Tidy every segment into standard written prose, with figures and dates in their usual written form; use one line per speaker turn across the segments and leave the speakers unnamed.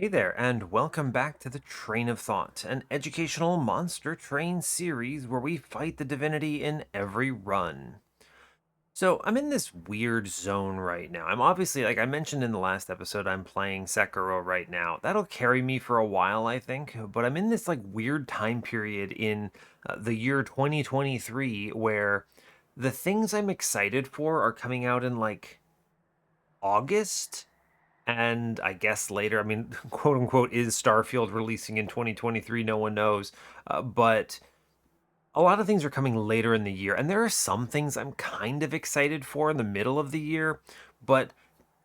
Hey there, and welcome back to the Train of Thought, an educational monster train series where we fight the divinity in every run. So, I'm in this weird zone right now. I'm obviously, like I mentioned in the last episode, I'm playing Sekiro right now. That'll carry me for a while, I think, but I'm in this like weird time period in the year 2023 where the things I'm excited for are coming out in like August and I guess later, I mean, quote unquote, is Starfield releasing in 2023? No one knows. But a lot of things are coming later in the year. And there are some things I'm kind of excited for in the middle of the year. But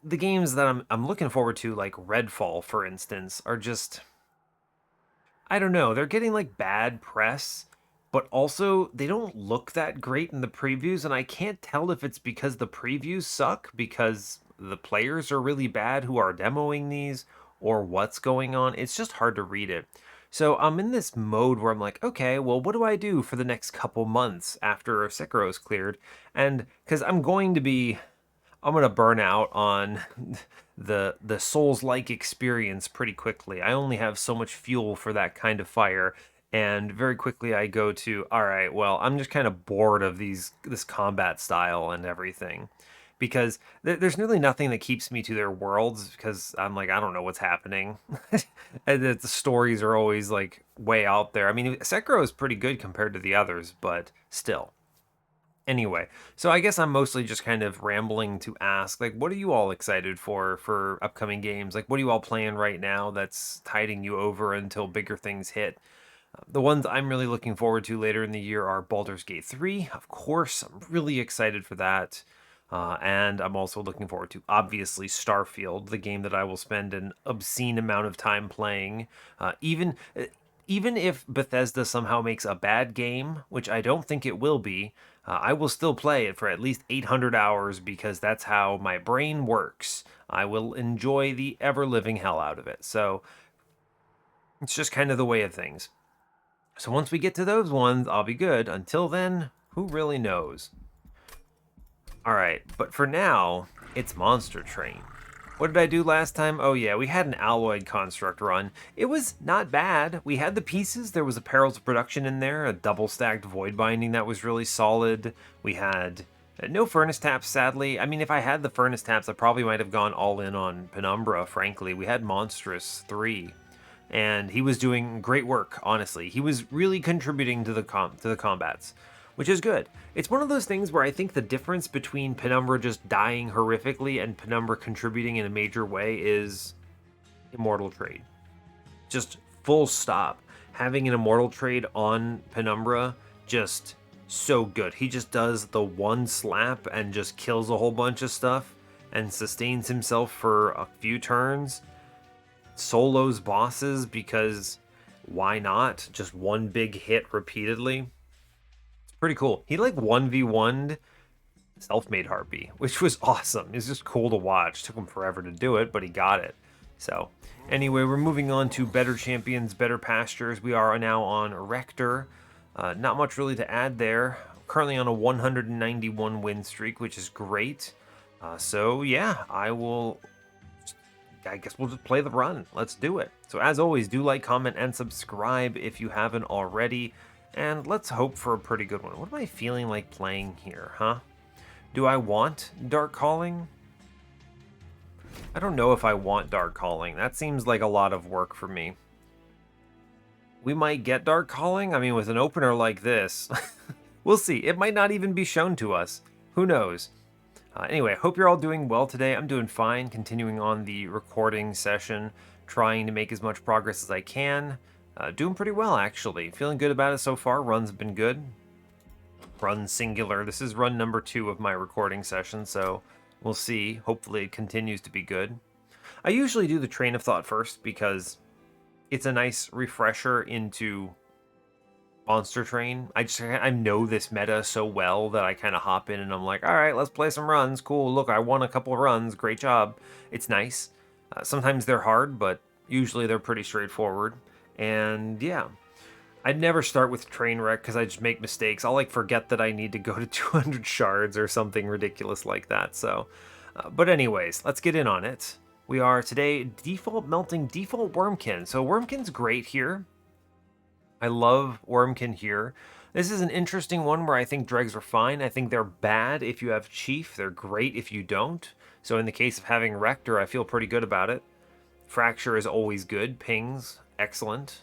the games that I'm looking forward to, like Redfall, for instance, are just, I don't know, they're getting like bad press. But also, they don't look that great in the previews, and I can't tell if it's because the previews suck, because the players are really bad who are demoing these, or what's going on. It's just hard to read it. So I'm in this mode where I'm like, okay, well, what do I do for the next couple months after Sekiro's cleared? And because I'm gonna burn out on the Souls-like experience pretty quickly. I only have so much fuel for that kind of fire, and very quickly I go to, all right, well, I'm just kind of bored of this combat style and everything. Because there's really nothing that keeps me to their worlds because I'm like, I don't know what's happening. And the stories are always like way out there. I mean, Sekiro is pretty good compared to the others, but still. Anyway, so I guess I'm mostly just kind of rambling to ask, like, what are you all excited for upcoming games? Like, what are you all playing right now that's tiding you over until bigger things hit? The ones I'm really looking forward to later in the year are Baldur's Gate 3. Of course, I'm really excited for that. And I'm also looking forward to, obviously, Starfield, the game that I will spend an obscene amount of time playing. Even if Bethesda somehow makes a bad game, which I don't think it will be, I will still play it for at least 800 hours because that's how my brain works. I will enjoy the ever living hell out of it. So it's just kind of the way of things. So once we get to those ones, I'll be good. Until then, who really knows? All right, but for now, it's Monster Train. What did I do last time? Oh yeah, we had an alloyed construct run. It was not bad. We had the pieces. There was a Perils of Production in there, a double stacked void binding that was really solid. We had no furnace taps, sadly. I mean, if I had the furnace taps, I probably might have gone all in on Penumbra, frankly. We had Monstrous 3, and he was doing great work, honestly. He was really contributing to the combats, which is good. It's one of those things where I think the difference between Penumbra just dying horrifically and Penumbra contributing in a major way is Immortal Trade. Just full stop. Having an Immortal Trade on Penumbra, just so good. He just does the one slap and just kills a whole bunch of stuff and sustains himself for a few turns. Solos bosses because why not? Just one big hit repeatedly. Pretty cool. He like 1v1'd Self-Made Harpy, which was awesome. It's just cool to watch. Took him forever to do it, but he got it. So, anyway, we're moving on to Better Champions, Better Pastures. We are now on Rector. Not much really to add there. Currently on a 191 win streak, which is great. So, yeah, I guess we'll just play the run. Let's do it. So, as always, do like, comment, and subscribe if you haven't already. And let's hope for a pretty good one. What am I feeling like playing here, huh? Do I want Dark Calling? I don't know if I want Dark Calling. That seems like a lot of work for me. We might get Dark Calling? I mean, with an opener like this. We'll see. It might not even be shown to us. Who knows? Anyway, hope you're all doing well today. I'm doing fine, continuing on the recording session, trying to make as much progress as I can. Doing pretty well, actually. Feeling good about it so far. Run's been good. Run singular. This is run number 2 of my recording session, so we'll see. Hopefully it continues to be good. I usually do the train of thought first because it's a nice refresher into Monster Train. I know this meta so well that I kind of hop in and I'm like, all right, let's play some runs. Cool. Look, I won a couple of runs. Great job. It's nice. Sometimes they're hard, but usually they're pretty straightforward. And yeah, I'd never start with Trainwreck because I just make mistakes. I'll like forget that I need to go to 200 shards or something ridiculous like that. So, but anyways, let's get in on it. We are today default melting default Wurmkin. So Wurmkin's great here. I love Wurmkin here. This is an interesting one where I think dregs are fine. I think they're bad if you have Chief. They're great if you don't. So in the case of having Rector, I feel pretty good about it. Fracture is always good. Pings, excellent.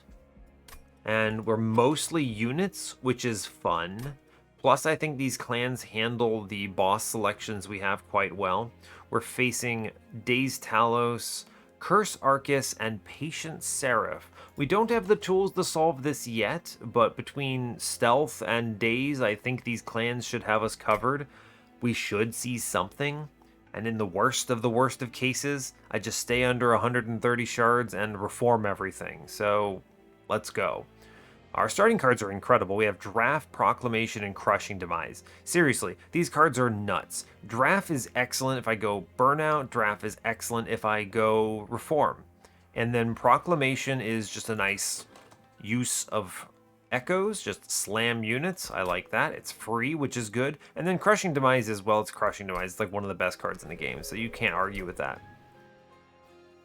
And we're mostly units, which is fun. Plus, I think these clans handle the boss selections we have quite well. We're facing Dazed Talos, Curse Arcus, and Patient Seraph. We don't have the tools to solve this yet, but between Stealth and Daze, I think these clans should have us covered. We should see something. And in the worst of cases, I just stay under 130 shards and reform everything. So, let's go. Our starting cards are incredible. We have Draft, Proclamation, and Crushing Demise. Seriously, these cards are nuts. Draft is excellent if I go Burnout. Draft is excellent if I go Reform. And then Proclamation is just a nice use of echoes, just slam units. I like that. It's free, which is good. And then Crushing Demise as well. It's Crushing Demise. It's like one of the best cards in the game, so you can't argue with that.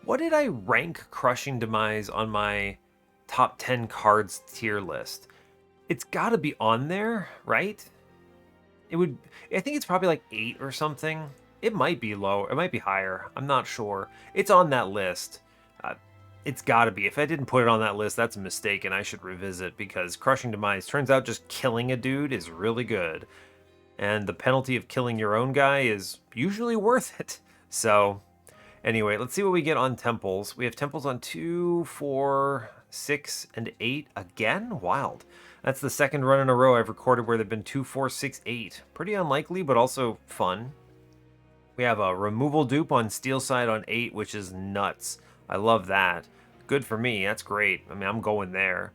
What did I rank Crushing Demise on my top 10 cards tier list? It's got to be on there, right? I think it's probably like 8 or something. It might be low, it might be higher. I'm not sure. It's on that list. It's got to be. If I didn't put it on that list, that's a mistake, and I should revisit, because Crushing Demise turns out just killing a dude is really good. And the penalty of killing your own guy is usually worth it. So, anyway, let's see what we get on temples. We have temples on 2, 4, 6, and 8 again? Wild. That's the second run in a row I've recorded where they've been 2, 4, 6, 8. Pretty unlikely, but also fun. We have a removal dupe on Steel Side on 8, which is nuts. I love that. Good for me. That's great. I mean, I'm going there.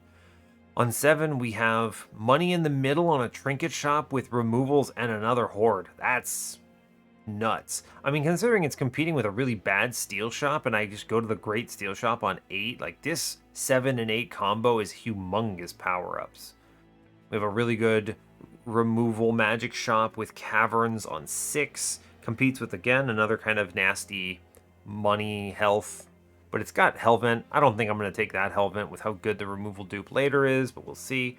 On 7, we have money in the middle on a trinket shop with removals and another horde. That's nuts. I mean, considering it's competing with a really bad steel shop and I just go to the great steel shop on 8, like this 7 and 8 combo is humongous power-ups. We have a really good removal magic shop with caverns on 6. Competes with, again, another kind of nasty money health, but it's got Hellvent. I don't think I'm going to take that Hellvent with how good the removal dupe later is, but we'll see.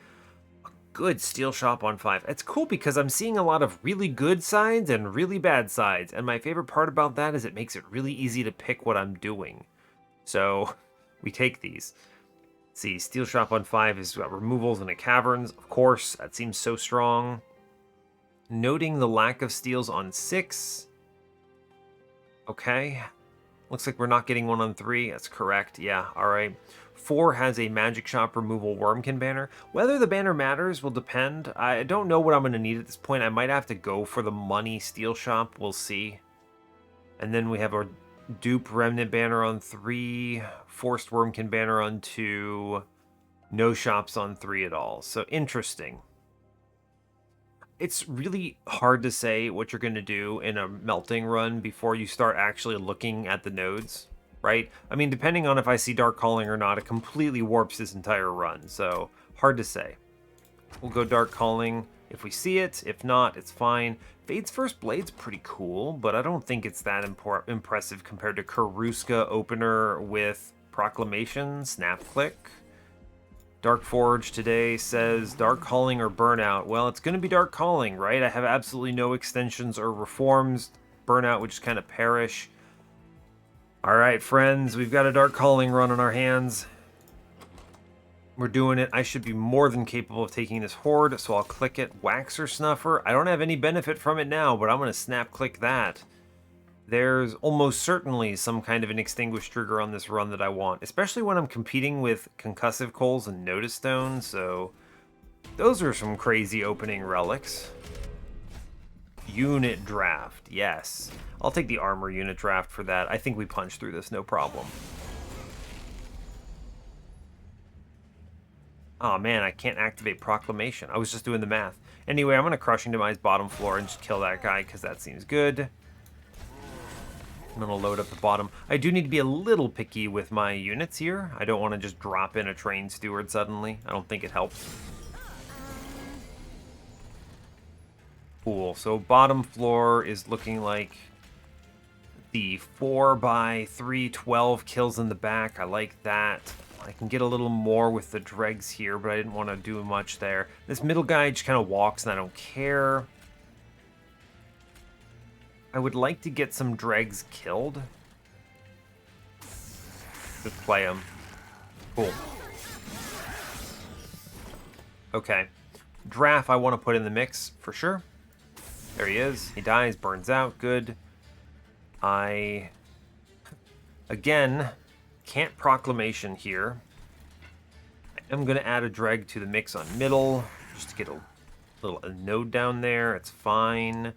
Good steel shop on 5. It's cool because I'm seeing a lot of really good sides and really bad sides, and my favorite part about that is it makes it really easy to pick what I'm doing. So we take these. Let's see, steel shop on 5 is got removals and a caverns. Of course, that seems so strong. Noting the lack of steals on 6. Okay. Looks like we're not getting one on 3. That's correct. Yeah, all right. 4 has a Magic Shop removal Wurmkin banner. Whether the banner matters will depend. I don't know what I'm going to need at this point. I might have to go for the money steel shop. We'll see. And then we have our dupe Remnant banner on 3. Forced Wurmkin banner on 2. No shops on 3 at all. So interesting. It's really hard to say what you're going to do in a melting run before you start actually looking at the nodes, right? I mean, depending on if I see Dark Calling or not, it completely warps this entire run, so hard to say. We'll go Dark Calling if we see it. If not, it's fine. Fade's First Blade's pretty cool, but I don't think it's that impressive compared to Karuska Opener with Proclamation, Snap Click. Dark Forge today says Dark Calling or Burnout. Well, it's going to be Dark Calling, right? I have absolutely no extensions or reforms. Burnout would just kind of perish. All right, friends, we've got a Dark Calling run on our hands. We're doing it. I should be more than capable of taking this horde, so I'll click it. Waxer Snuffer. I don't have any benefit from it now, but I'm going to snap click that. There's almost certainly some kind of an extinguish trigger on this run that I want, especially when I'm competing with Concussive Coals and Notice Stone, so those are some crazy opening relics. Unit draft, yes. I'll take the armor unit draft for that. I think we punch through this, no problem. Oh man, I can't activate Proclamation. I was just doing the math. Anyway, I'm going to Crushing Demise bottom floor and just kill that guy because that seems good. I'm going to load up the bottom. I do need to be a little picky with my units here. I don't want to just drop in a Train Steward suddenly. I don't think it helps. Cool. So bottom floor is looking like The 4x3, 12 kills in the back. I like that. I can get a little more with the dregs here, but I didn't want to do much there. This middle guy just kind of walks, and I don't care. I would like to get some dregs killed. Just play him. Cool. Okay. Draft I want to put in the mix for sure. There he is. He dies, burns out. Good. I, again, can't proclamation here. I'm going to add a dreg to the mix on middle, just to get a node down there. It's fine.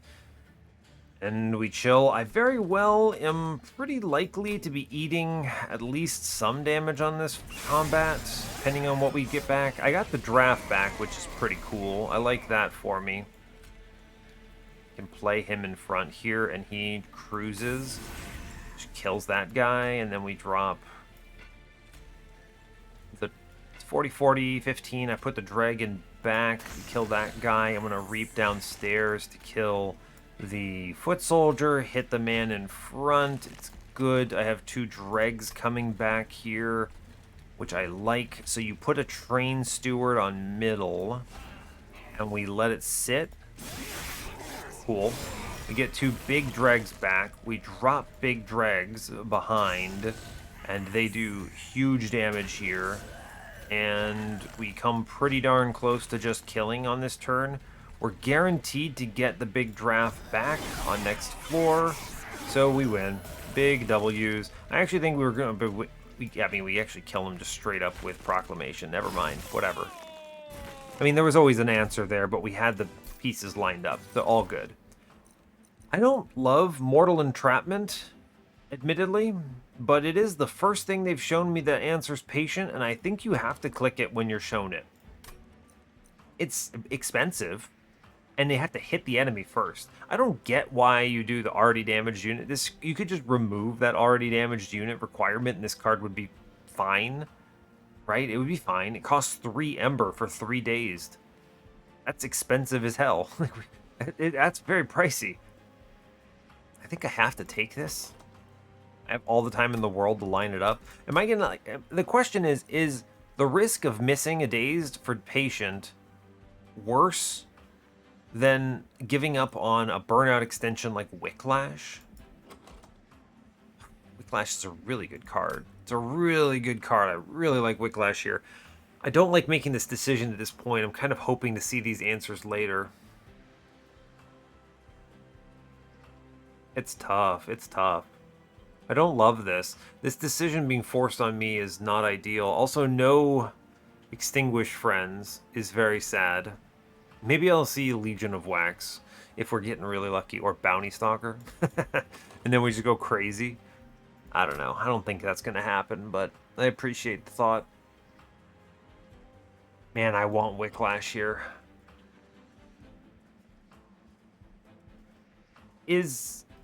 And we chill. I very well am pretty likely to be eating at least some damage on this combat, depending on what we get back. I got the draft back, which is pretty cool. I like that for me. Can play him in front here, and he cruises. Just kills that guy, and then we drop the 40, 40, 15. I put the dragon back, kill that guy. I'm going to reap downstairs to kill the foot soldier, hit the man in front. It's good. I have 2 dregs coming back here, which I like. So you put a train steward on middle, and we let it sit. Cool. We get 2 big dregs back. We drop big dregs behind, and they do huge damage here. And we come pretty darn close to just killing on this turn. We're guaranteed to get the big draft back on next floor, so we win. Big W's. I actually think we were going to... we actually kill him just straight up with proclamation. Never mind. Whatever. I mean, there was always an answer there, but we had the pieces lined up. They're all good. I don't love Mortal Entrapment, admittedly, but it is the first thing they've shown me that answers patient, and I think you have to click it when you're shown it. It's expensive, and they have to hit the enemy first. I don't get why you do the already damaged unit. You could just remove that already damaged unit requirement, and this card would be fine, right? It would be fine. It costs 3 Ember for 3 days. That's expensive as hell. That's very pricey. I think I have to take this. I have all the time in the world to line it up. Am I gonna, the question is the risk of missing a dazed for patient worse than giving up on a burnout extension like Wicklash? Wicklash is a really good card. It's a really good card. I really like Wicklash here. I don't like making this decision at this point. I'm kind of hoping to see these answers later. It's tough. It's tough. I don't love this. This decision being forced on me is not ideal. Also, no Extinguished Friends is very sad. Maybe I'll see Legion of Wax if we're getting really lucky, or Bounty Stalker. And then we just go crazy. I don't know. I don't think that's going to happen, but I appreciate the thought. Man, I want Wicklash here.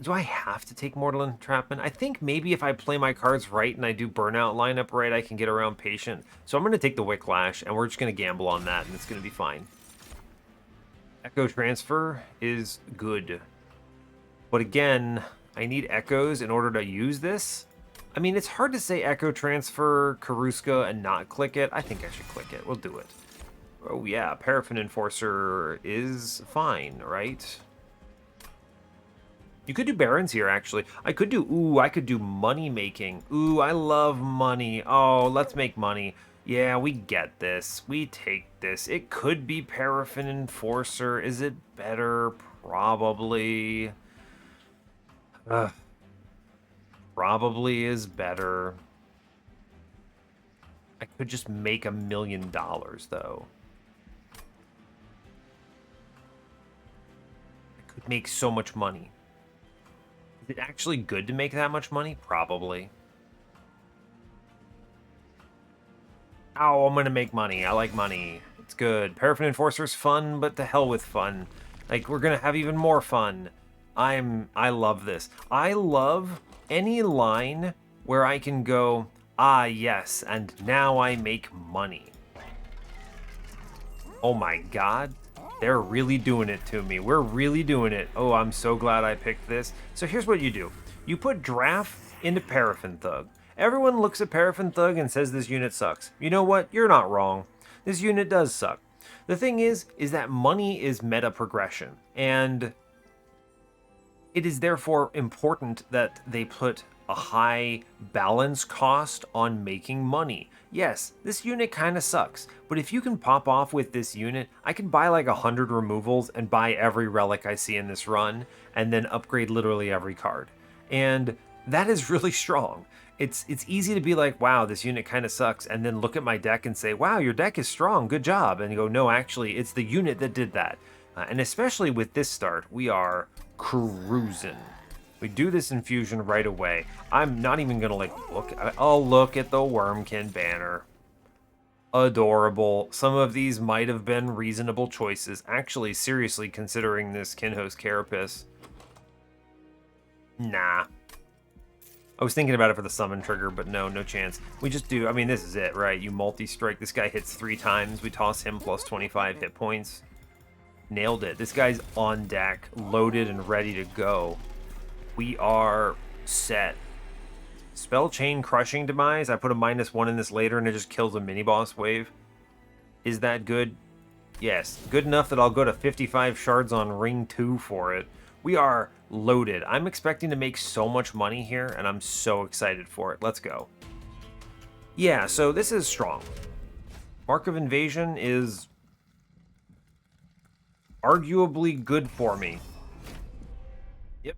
Do I have to take Mortal Entrapment? I think maybe if I play my cards right and I do Burnout lineup right, I can get around Patient. So I'm going to take the Wicklash, and we're just going to gamble on that, and it's going to be fine. Echo Transfer is good. But again, I need Echoes in order to use this. I mean, it's hard to say Echo Transfer, Karuska, and not click it. I think I should click it. We'll do it. Oh yeah, Paraffin Enforcer is fine, right? You could do Barons here, actually. I could do money making. Ooh, I love money. Oh, let's make money. Yeah, we get this. We take this. It could be Paraffin Enforcer. Is it better? Probably. Probably is better. I could just make $1 million, though. I could make so much money. Is it actually good to make that much money? Probably. Oh, I'm gonna make money. I like money. It's good. Paraffin Enforcer's fun, but to hell with fun. Like, we're gonna have even more fun. I love this. I love any line where I can go, ah, yes, and now I make money. Oh my god. They're really doing it to me. We're really doing it. Oh, I'm so glad I picked this. So here's what you do. You put Draft into Paraffin Thug. Everyone looks at Paraffin Thug and says this unit sucks. You know what? You're not wrong. This unit does suck. The thing is that money is meta progression, and it is therefore important that they put a high balance cost on making money. Yes, this unit kind of sucks, but if you can pop off with this unit, I can buy like 100 removals and buy every relic I see in this run, and then upgrade literally every card. And that is really strong. It's easy to be like, wow, this unit kind of sucks, and then look at my deck and say, wow, your deck is strong, good job. And you go, no, actually, it's the unit that did that. And especially with this start, we are cruising. We do this infusion right away. I'm not even gonna like look. I'll look at the Wurmkin banner. Adorable. Some of these might have been reasonable choices. Actually, seriously, considering this Kinhost Carapace. Nah. I was thinking about it for the summon trigger, but no chance. We just do, I mean, this is it, right? You multi-strike. This guy hits 3 times. We toss him plus 25 hit points. Nailed it. This guy's on deck, loaded and ready to go. We are set. Spell Chain Crushing Demise. I put a -1 in this later and it just kills a mini-boss wave. Is that good? Yes. Good enough that I'll go to 55 shards on ring 2 for it. We are loaded. I'm expecting to make so much money here, and I'm so excited for it. Let's go. Yeah, so this is strong. Mark of Invasion is arguably good for me. Yep.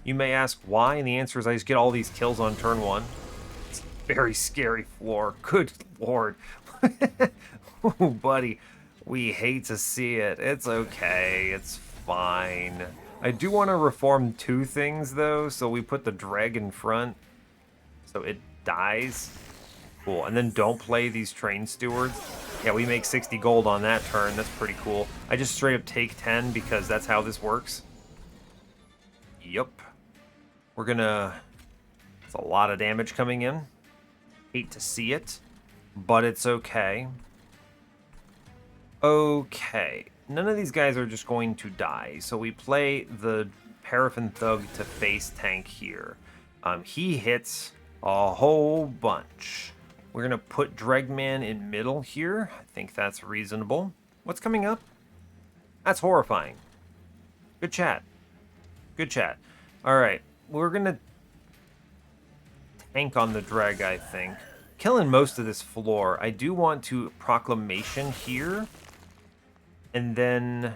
You may ask why, and the answer is I just get all these kills on turn 1. It's a very scary floor. Good lord. Oh, buddy. We hate to see it. It's okay. It's fine. I do want to reform 2 things, though, so we put the Dreg in front, so it dies. Cool, and then don't play these Train Stewards. Yeah, we make 60 gold on that turn. That's pretty cool. I just straight up take 10 because that's how this works. Yup. We're gonna... It's a lot of damage coming in. Hate to see it, but it's okay. Okay. None of these guys are just going to die, so we play the Paraffin Thug to face tank here. He hits a whole bunch. We're going to put Dregman in middle here. I think that's reasonable. What's coming up? That's horrifying. Good chat. Good chat. Alright, we're going to tank on the Dreg, I think. Killing most of this floor. I do want to Proclamation here. And then...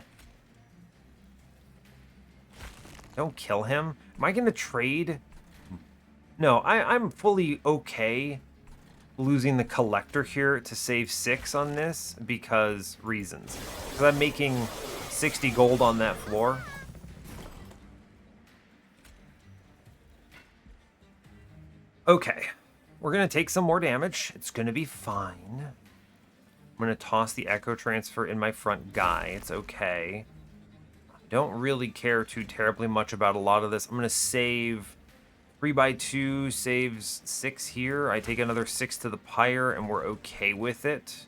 Don't kill him. Am I going to trade? No, I'm fully okay losing the Collector here to save 6 on this because reasons. Because I'm making 60 gold on that floor. Okay. We're going to take some more damage. It's going to be fine. I'm going to toss the Echo Transfer in my front guy. It's okay. Don't really care too terribly much about a lot of this. I'm going to save 3x2, saves 6 here. I take another 6 to the Pyre, and we're okay with it.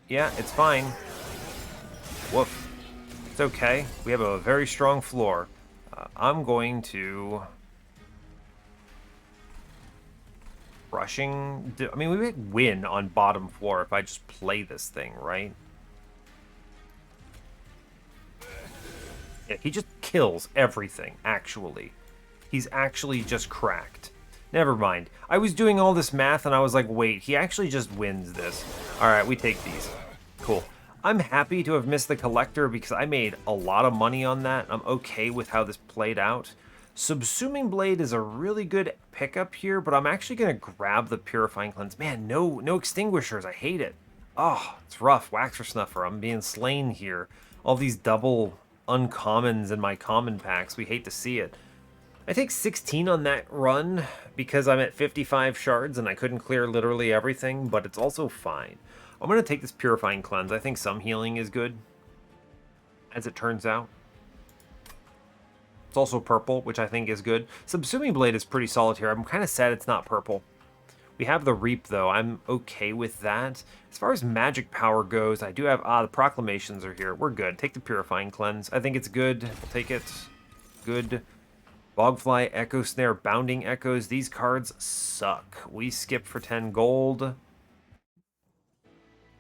Yeah, it's fine. Woof. It's okay. We have a very strong floor. I'm going to... Rushing... I mean, we would win on bottom floor if I just play this thing, right? Yeah, he just kills everything, actually. He's actually just cracked. Never mind. I was doing all this math and I was like, wait, he actually just wins this. Alright, we take these. Cool. I'm happy to have missed the Collector because I made a lot of money on that. I'm okay with how this played out. Subsuming Blade is a really good pickup here, but I'm actually going to grab the Purifying Cleanse. Man, no extinguishers. I hate it. Oh, it's rough. Waxer Snuffer. I'm being slain here. All these double uncommons in my common packs. We hate to see it. I take 16 on that run because I'm at 55 shards and I couldn't clear literally everything, but it's also fine. I'm going to take this Purifying Cleanse. I think some healing is good, as it turns out. It's also purple, which I think is good. Subsuming Blade is pretty solid here. I'm kind of sad it's not purple. We have the Reap, though. I'm okay with that. As far as magic power goes, I do have... the Proclamations are here. We're good. Take the Purifying Cleanse. I think it's good. We'll take it. Good. Bogfly, Echo Snare, Bounding Echoes. These cards suck. We skip for 10 gold.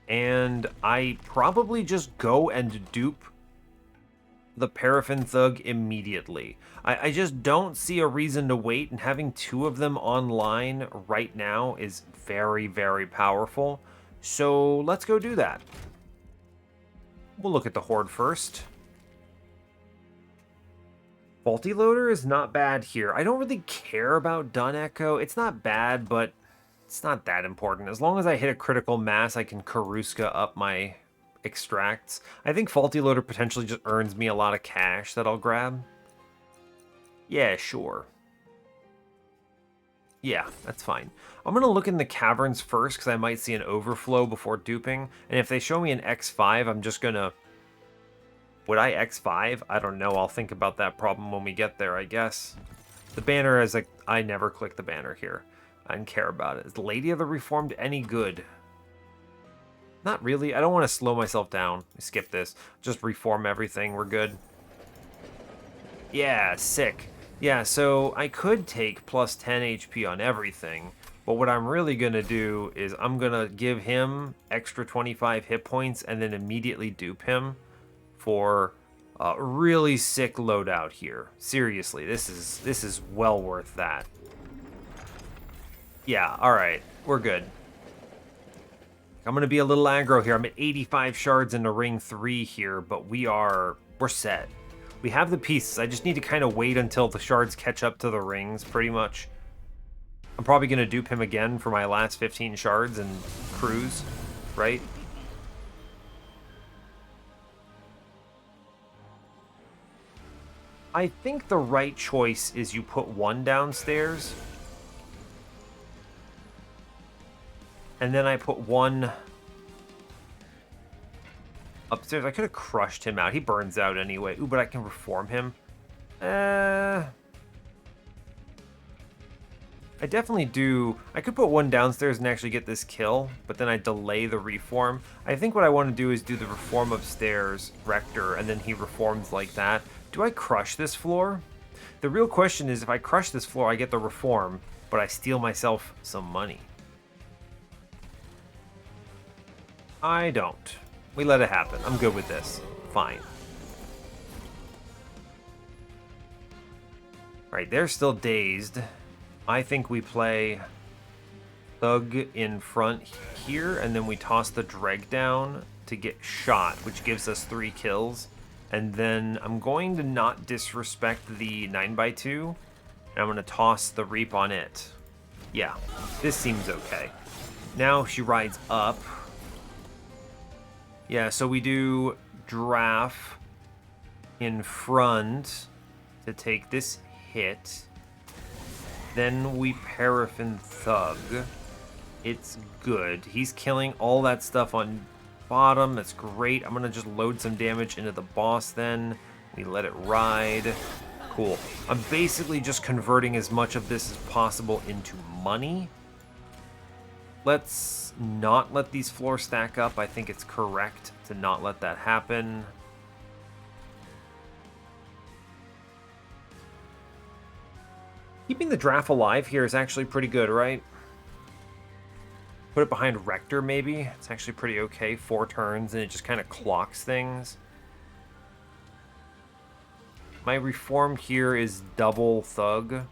And I probably just go and dupe the Paraffin Thug immediately. I just don't see a reason to wait, and having two of them online right now is very, very powerful. So let's go do that. We'll look at the Horde first. Faulty Loader is not bad here. I don't really care about Dun Echo. It's not bad, but it's not that important. As long as I hit a critical mass, I can Karuska up my extracts. I think Faulty Loader potentially just earns me a lot of cash that I'll grab. Yeah, sure. Yeah, that's fine. I'm going to look in the caverns first because I might see an overflow before duping. And if they show me an X5, I'm just going to... Would I X5? I don't know. I'll think about that problem when we get there, I guess. The banner is like... I never click the banner here. I don't care about it. Is the Lady of the Reformed any good? Not really. I don't want to slow myself down. Skip this. Just reform everything. We're good. Yeah, sick. Yeah, so I could take plus 10 HP on everything, but what I'm really going to do is I'm going to give him extra 25 hit points and then immediately dupe him for a really sick loadout here. Seriously, this is well worth that. Yeah, all right. We're good. I'm going to be a little aggro here. I'm at 85 shards into ring 3 here, but we're set. We have the pieces. I just need to kind of wait until the shards catch up to the rings, pretty much. I'm probably going to dupe him again for my last 15 shards and cruise, right? I think the right choice is you put one downstairs. And then I put one upstairs. I could have crushed him out. He burns out anyway. Ooh, but I can reform him. I definitely do. I could put one downstairs and actually get this kill, but then I delay the reform. I think what I want to do is do the reform upstairs, Rector, and then he reforms like that. Do I crush this floor? The real question is, if I crush this floor, I get the reform, but I steal myself some money. I don't. We let it happen. I'm good with this. Fine. Alright, they're still dazed. I think we play Thug in front here, and then we toss the Dreg down to get shot, which gives us 3 kills. And then I'm going to not disrespect the 9x2, and I'm going to toss the Reap on it. Yeah, this seems okay. Now she rides up. Yeah, so we do Draft in front to take this hit. Then we Paraffin Thug. It's good. He's killing all that stuff on bottom. That's great. I'm going to just load some damage into the boss then. We let it ride. Cool. I'm basically just converting as much of this as possible into money. Let's not let these floors stack up. I think it's correct to not let that happen. Keeping the Draft alive here is actually pretty good, right? Put it behind Rector, maybe. It's actually pretty okay. 4 turns, and it just kind of clocks things. My reform here is double Thug.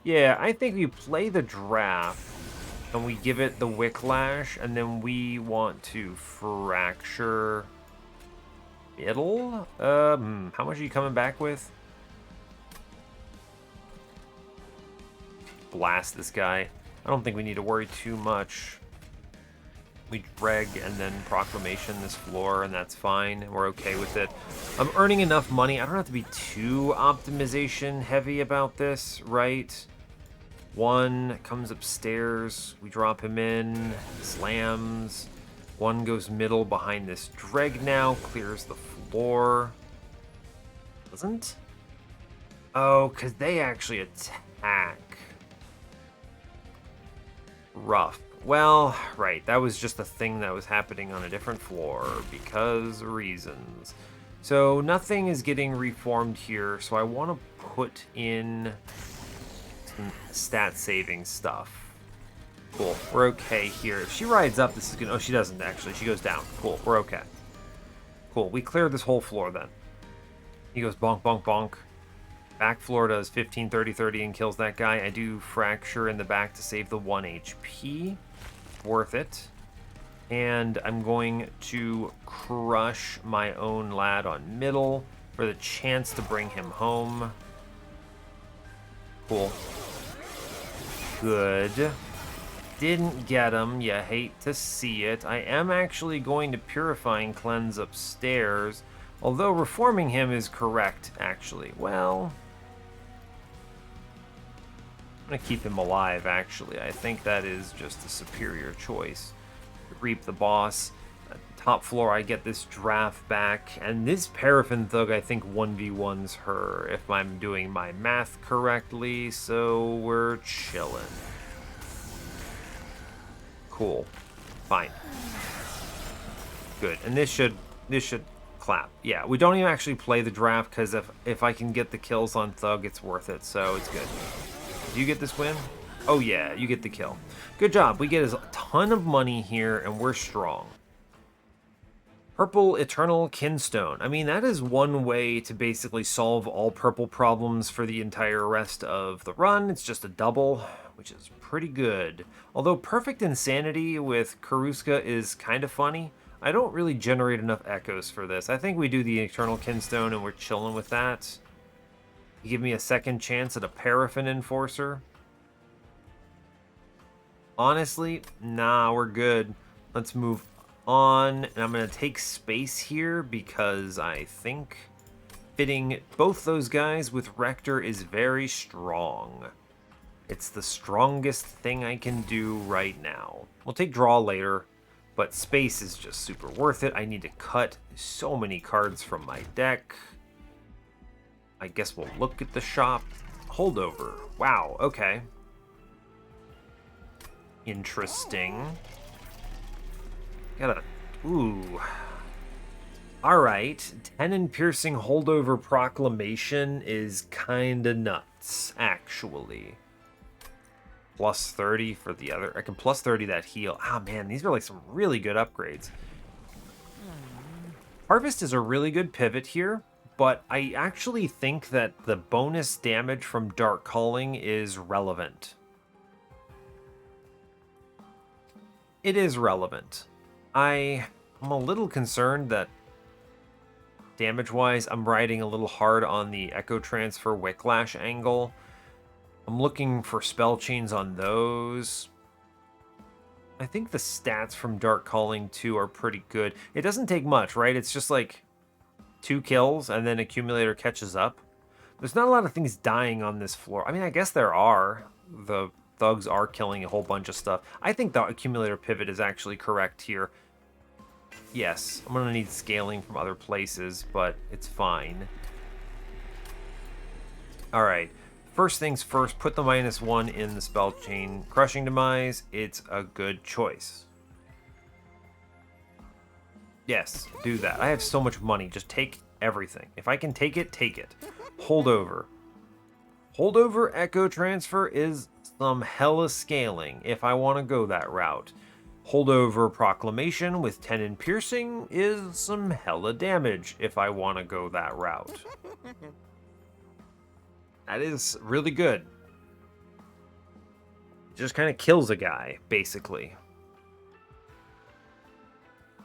Yeah, I think we play the Draft, and we give it the Wicklash, and then we want to Fracture Middle? How much are you coming back with? Blast this guy. I don't think we need to worry too much. We Dreg and then Proclamation this floor, and that's fine. We're okay with it. I'm earning enough money. I don't have to be too optimization heavy about this, right? 1 comes upstairs. We drop him in. Slams. 1 goes middle behind this Dreg now. Clears the floor. Doesn't? Oh, because they actually attack. Rough. Well, right, that was just a thing that was happening on a different floor because reasons. So nothing is getting reformed here, so I want to put in some stat saving stuff. Cool, we're okay here. If she rides up, this is gonna... Oh, she doesn't actually. She goes down. Cool, we're okay. Cool, we cleared this whole floor then. He goes bonk, bonk, bonk. Back floor does 15, 30, 30 and kills that guy. I do fracture in the back to save the 1 HP. Worth it. And I'm going to crush my own lad on middle for the chance to bring him home. Cool. Good. Didn't get him. You hate to see it. I am actually going to Purifying Cleanse upstairs. Although reforming him is correct, actually. Well, I'm going to keep him alive, actually. I think that is just a superior choice. Reap the boss. Top floor, I get this draft back. And this Paraffin Thug, I think, 1v1s her, if I'm doing my math correctly. So we're chilling. Cool. Fine. Good. And this should clap. Yeah, we don't even actually play the draft because if I can get the kills on Thug, it's worth it. So it's good. Do you get this win? Oh yeah, you get the kill. Good job. We get a ton of money here and we're strong. Purple Eternal Kinstone. I mean, that is one way to basically solve all purple problems for the entire rest of the run. It's just a double, which is pretty good. Although Perfect Insanity with Karuska is kind of funny. I don't really generate enough echoes for this. I think we do the Eternal Kinstone and we're chilling with that. You give me a second chance at a Paraffin Enforcer. Honestly, nah, we're good. Let's move on. And I'm going to take space here because I think fitting both those guys with Rector is very strong. It's the strongest thing I can do right now. We'll take draw later, but space is just super worth it. I need to cut so many cards from my deck. I guess we'll look at the shop. Holdover. Wow, okay. Interesting. Got a... Ooh. Alright. 10 and Piercing Holdover Proclamation is kinda nuts, actually. Plus 30 for the other. I can plus 30 that heal. Ah, man, these are like some really good upgrades. Harvest is a really good pivot here, but I actually think that the bonus damage from Dark Calling is relevant. It is relevant. I'm a little concerned that damage-wise, I'm riding a little hard on the Echo Transfer Wicklash angle. I'm looking for spell chains on those. I think the stats from Dark Calling 2 are pretty good. It doesn't take much, right? It's just like 2 kills and then Accumulator catches up. There's not a lot of things dying on this floor. I mean, I guess there are. The thugs are killing a whole bunch of stuff. I think the Accumulator pivot is actually correct here. Yes, I'm going to need scaling from other places, but it's fine. Alright, first things first, put the -1 in the spell chain. Crushing Demise, it's a good choice. Yes, do that. I have so much money, just take everything. If I can take it, take it. Holdover. Holdover Echo Transfer is some hella scaling if I want to go that route. Holdover Proclamation with 10 in Piercing is some hella damage if I want to go that route. That is really good. Just kind of kills a guy, basically.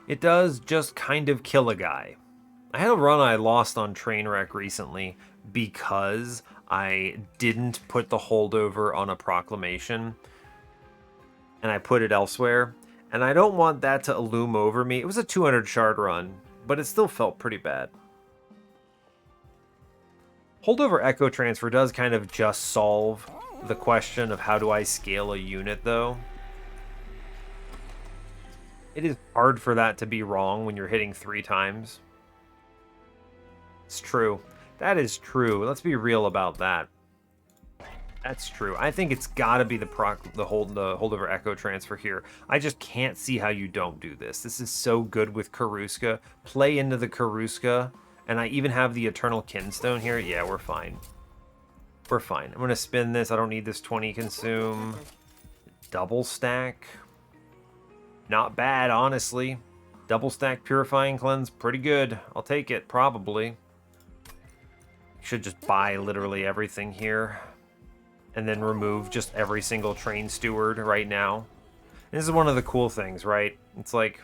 It does just kind of kill a guy. I had a run I lost on Trainwreck recently because I didn't put the holdover on a proclamation and I put it elsewhere. And I don't want that to loom over me. It was a 200 shard run, but it still felt pretty bad. Holdover Echo Transfer does kind of just solve the question of how do I scale a unit, though. It is hard for that to be wrong when you're hitting 3 times. It's true. That is true. Let's be real about that. That's true. I think it's got to be the holdover Echo Transfer here. I just can't see how you don't do this. This is so good with Karuska. Play into the Karuska, and I even have the Eternal Kinstone here. Yeah, we're fine. We're fine. I'm going to spin this. I don't need this 20 consume. Double stack. Not bad, honestly. Double stack Purifying Cleanse, pretty good. I'll take it, probably. Should just buy literally everything here. And then remove just every single Train Steward right now. This is one of the cool things, right? It's like,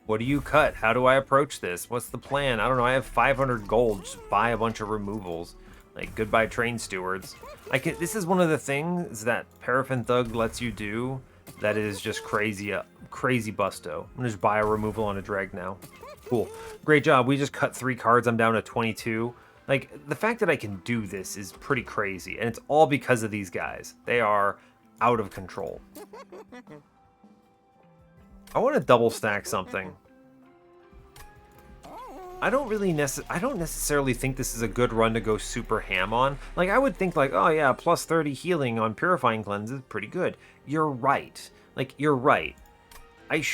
what do you cut? How do I approach this? What's the plan? I don't know. I have 500 gold. Just buy a bunch of removals. Like, goodbye Train Stewards. This is one of the things that Paraffin Thug lets you do that is just crazy, crazy busto. I'm gonna just buy a removal on a dreg now. Cool. Great job. We just cut 3 cards. I'm down to 22. Like, the fact that I can do this is pretty crazy. And it's all because of these guys. They are out of control. I want to double stack something. I don't necessarily think this is a good run to go super ham on. Like, I would think like, oh yeah, plus 30 healing on Purifying Cleanse is pretty good. You're right. Like, you're right. I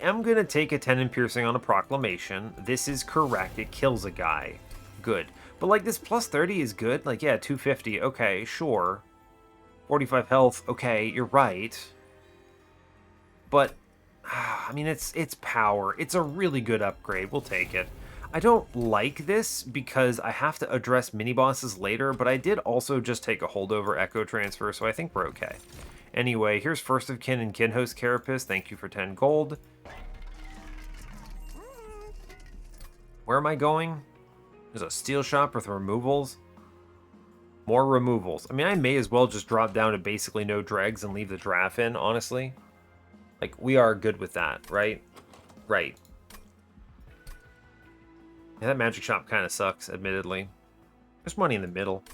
am going to take a 10 in piercing on a proclamation. This is correct. It kills a guy. Good. But like, this plus 30 is good. Like, yeah, 250. Okay, sure. 45 health. Okay, you're right. But, I mean, it's power. It's a really good upgrade. We'll take it. I don't like this because I have to address mini-bosses later, but I did also just take a holdover Echo Transfer, so I think we're okay. Anyway, here's First of Kin and Kinhost Carapace. Thank you for 10 gold. Where am I going? There's a steel shop with removals. More removals. I mean, I may as well just drop down to basically no dregs and leave the draft in, honestly. Like, we are good with that, right? Right. Yeah, that magic shop kind of sucks, admittedly. There's money in the middle.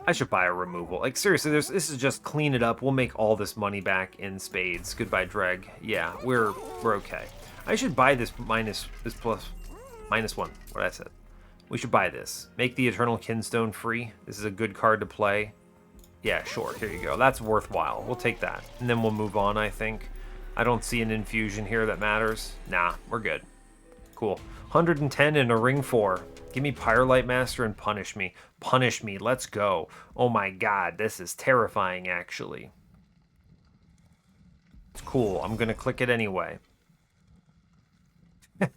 I should buy a removal. Like, seriously, this is just clean it up. We'll make all this money back in spades. Goodbye, dreg. Yeah, we're okay. I should buy this minus one. What I said. We should buy this. Make the Eternal Kinstone free. This is a good card to play. Yeah, sure. Here you go. That's worthwhile. We'll take that. And then we'll move on, I think. I don't see an infusion here that matters. Nah, we're good. Cool. 110 and a ring 4. Give me Pyrelight Master and punish me. Punish me. Let's go. Oh my god, this is terrifying, actually. It's cool. I'm going to click it anyway. This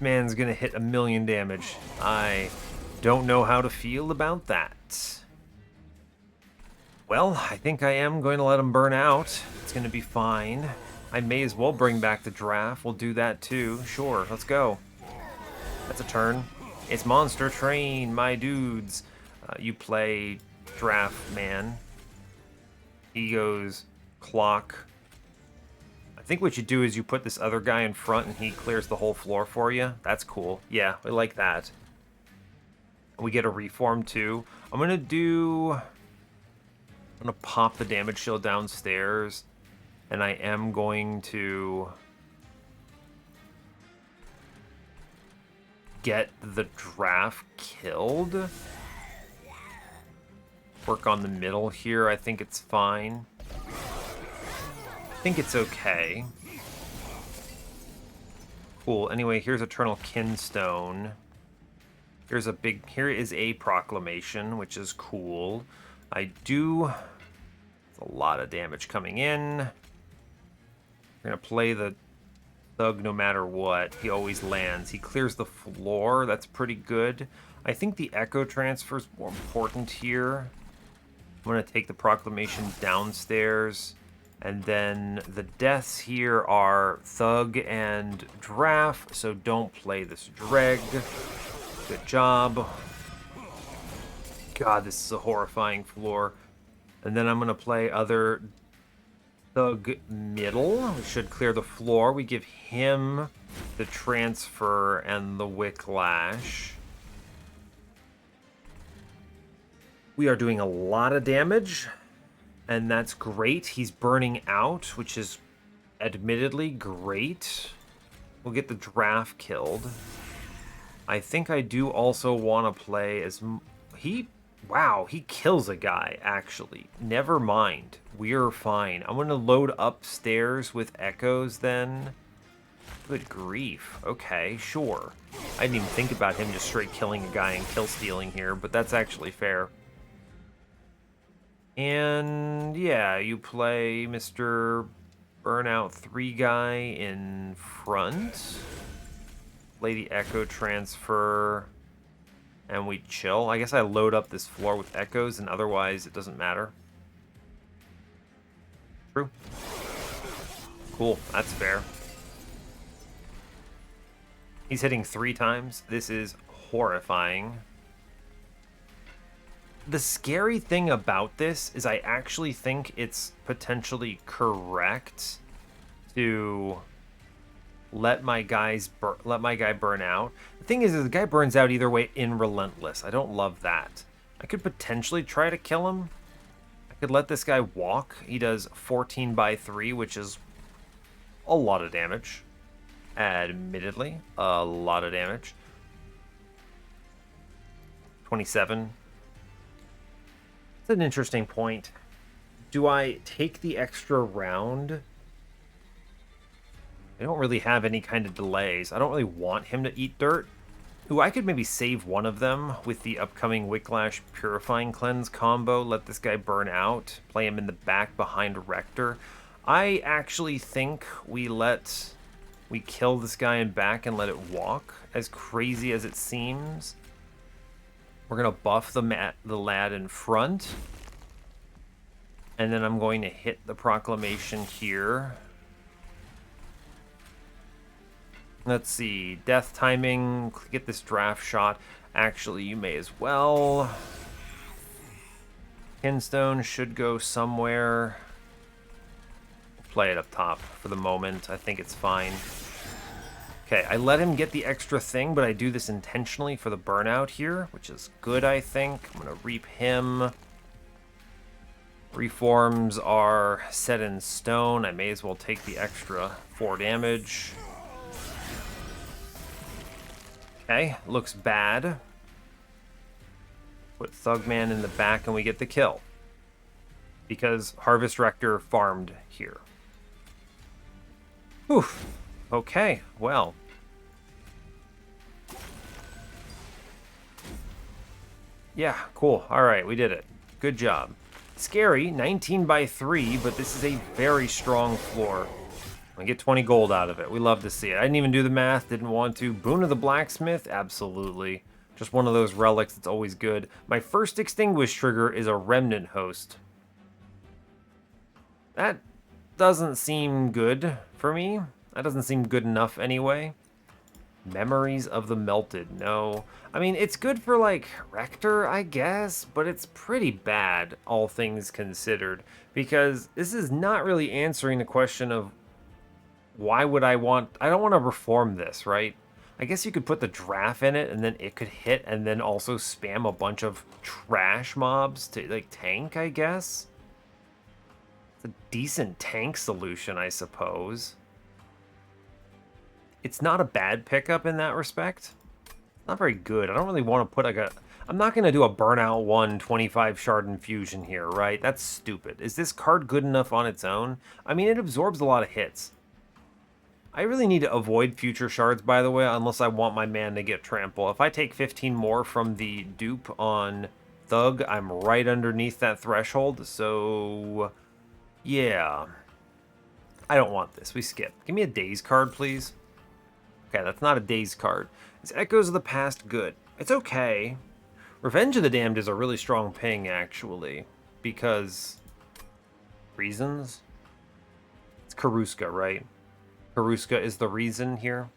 man's going to hit 1,000,000 damage. I don't know how to feel about that. Well, I think I am going to let him burn out. It's going to be fine. I may as well bring back the draft. We'll do that too. Sure, let's go. That's a turn. It's Monster Train, my dudes. You play Draft Man. He goes Clock. I think what you do is you put this other guy in front and he clears the whole floor for you. That's cool. Yeah, we like that. We get a reform too. I'm going to pop the damage shield downstairs. And I am going to get the draft killed. Work on the middle here. I think it's fine. I think it's okay. Cool. Anyway, here's Eternal Kinstone. Here is a proclamation, which is cool. It's a lot of damage coming in. We're going to play the Thug no matter what. He always lands. He clears the floor. That's pretty good. I think the Echo Transfer is more important here. I'm going to take the proclamation downstairs. And then the deaths here are Thug and Draft. So don't play this dreg. Good job. God, this is a horrifying floor. And then I'm going to play other Thug middle. We should clear the floor. We give him the transfer and the Wicklash. We are doing a lot of damage, and that's great. He's burning out, which is admittedly great. We'll get the draft killed. I think I do also want to play as... Wow, he kills a guy, actually. Never mind. We're fine. I'm going to load upstairs with echoes then. Good grief. Okay, sure. I didn't even think about him just straight killing a guy and kill stealing here, but that's actually fair. And yeah, you play Mr. Burnout 3 guy in front. Lady Echo transfer. And we chill. I guess I load up this floor with echoes, and otherwise it doesn't matter. True. Cool, that's fair. He's hitting 3 times. This is horrifying. The scary thing about this is I actually think it's potentially correct to let my guy burn out. The thing is the guy burns out either way in Relentless. I don't love that. I could potentially try to kill him. I could let this guy walk. He does 14 by 3, which is a lot of damage. Admittedly, a lot of damage. 27. It's an interesting point. Do I take the extra round? I don't really have any kind of delays. I don't really want him to eat dirt. Ooh, I could maybe save one of them with the upcoming Wicklash Purifying Cleanse combo. Let this guy burn out. Play him in the back behind Rector. I actually think we kill this guy in back and let it walk, as crazy as it seems. We're going to buff the lad in front. And then I'm going to hit the proclamation here. Let's see. Death timing. Get this draft shot. Actually, you may as well. Kinstone should go somewhere. Play it up top for the moment. I think it's fine. Okay, I let him get the extra thing, but I do this intentionally for the burnout here, which is good, I think. I'm going to reap him. Reforms are set in stone. I may as well take the extra 4 damage. Okay, looks bad. Put Thugman in the back and we get the kill. Because Harvest Rector farmed here. Whew. Okay, well. Yeah, cool. Alright, we did it. Good job. Scary, 19 by 3, but this is a very strong floor. I get 20 gold out of it. We love to see it. I didn't even do the math, didn't want to. Boon of the Blacksmith? Absolutely. Just one of those relics that's always good. My first Extinguish trigger is a Remnant Host. That doesn't seem good for me. That doesn't seem good enough anyway. Memories of the Melted. No. I mean, it's good for, like, Rector, I guess, but it's pretty bad, all things considered, because this is not really answering the question of why would I don't want to reform this, right? I guess you could put the draft in it, and then it could hit, and then also spam a bunch of trash mobs to, like, tank, I guess? It's a decent tank solution, I suppose. It's not a bad pickup in that respect. Not very good. I don't really want to put like I'm not going to do a Burnout 1 25 shard infusion here, right? That's stupid. Is this card good enough on its own? I mean, it absorbs a lot of hits. I really need to avoid future shards, by the way, unless I want my man to get trample. If I take 15 more from the dupe on Thug, I'm right underneath that threshold, so yeah. I don't want this. We skip. Give me a Daze card, please. Okay, that's not a Daze card. It's Echoes of the Past good. It's okay. Revenge of the Damned is a really strong ping, actually. Because... reasons? It's Karuska, right? Karuska is the reason here.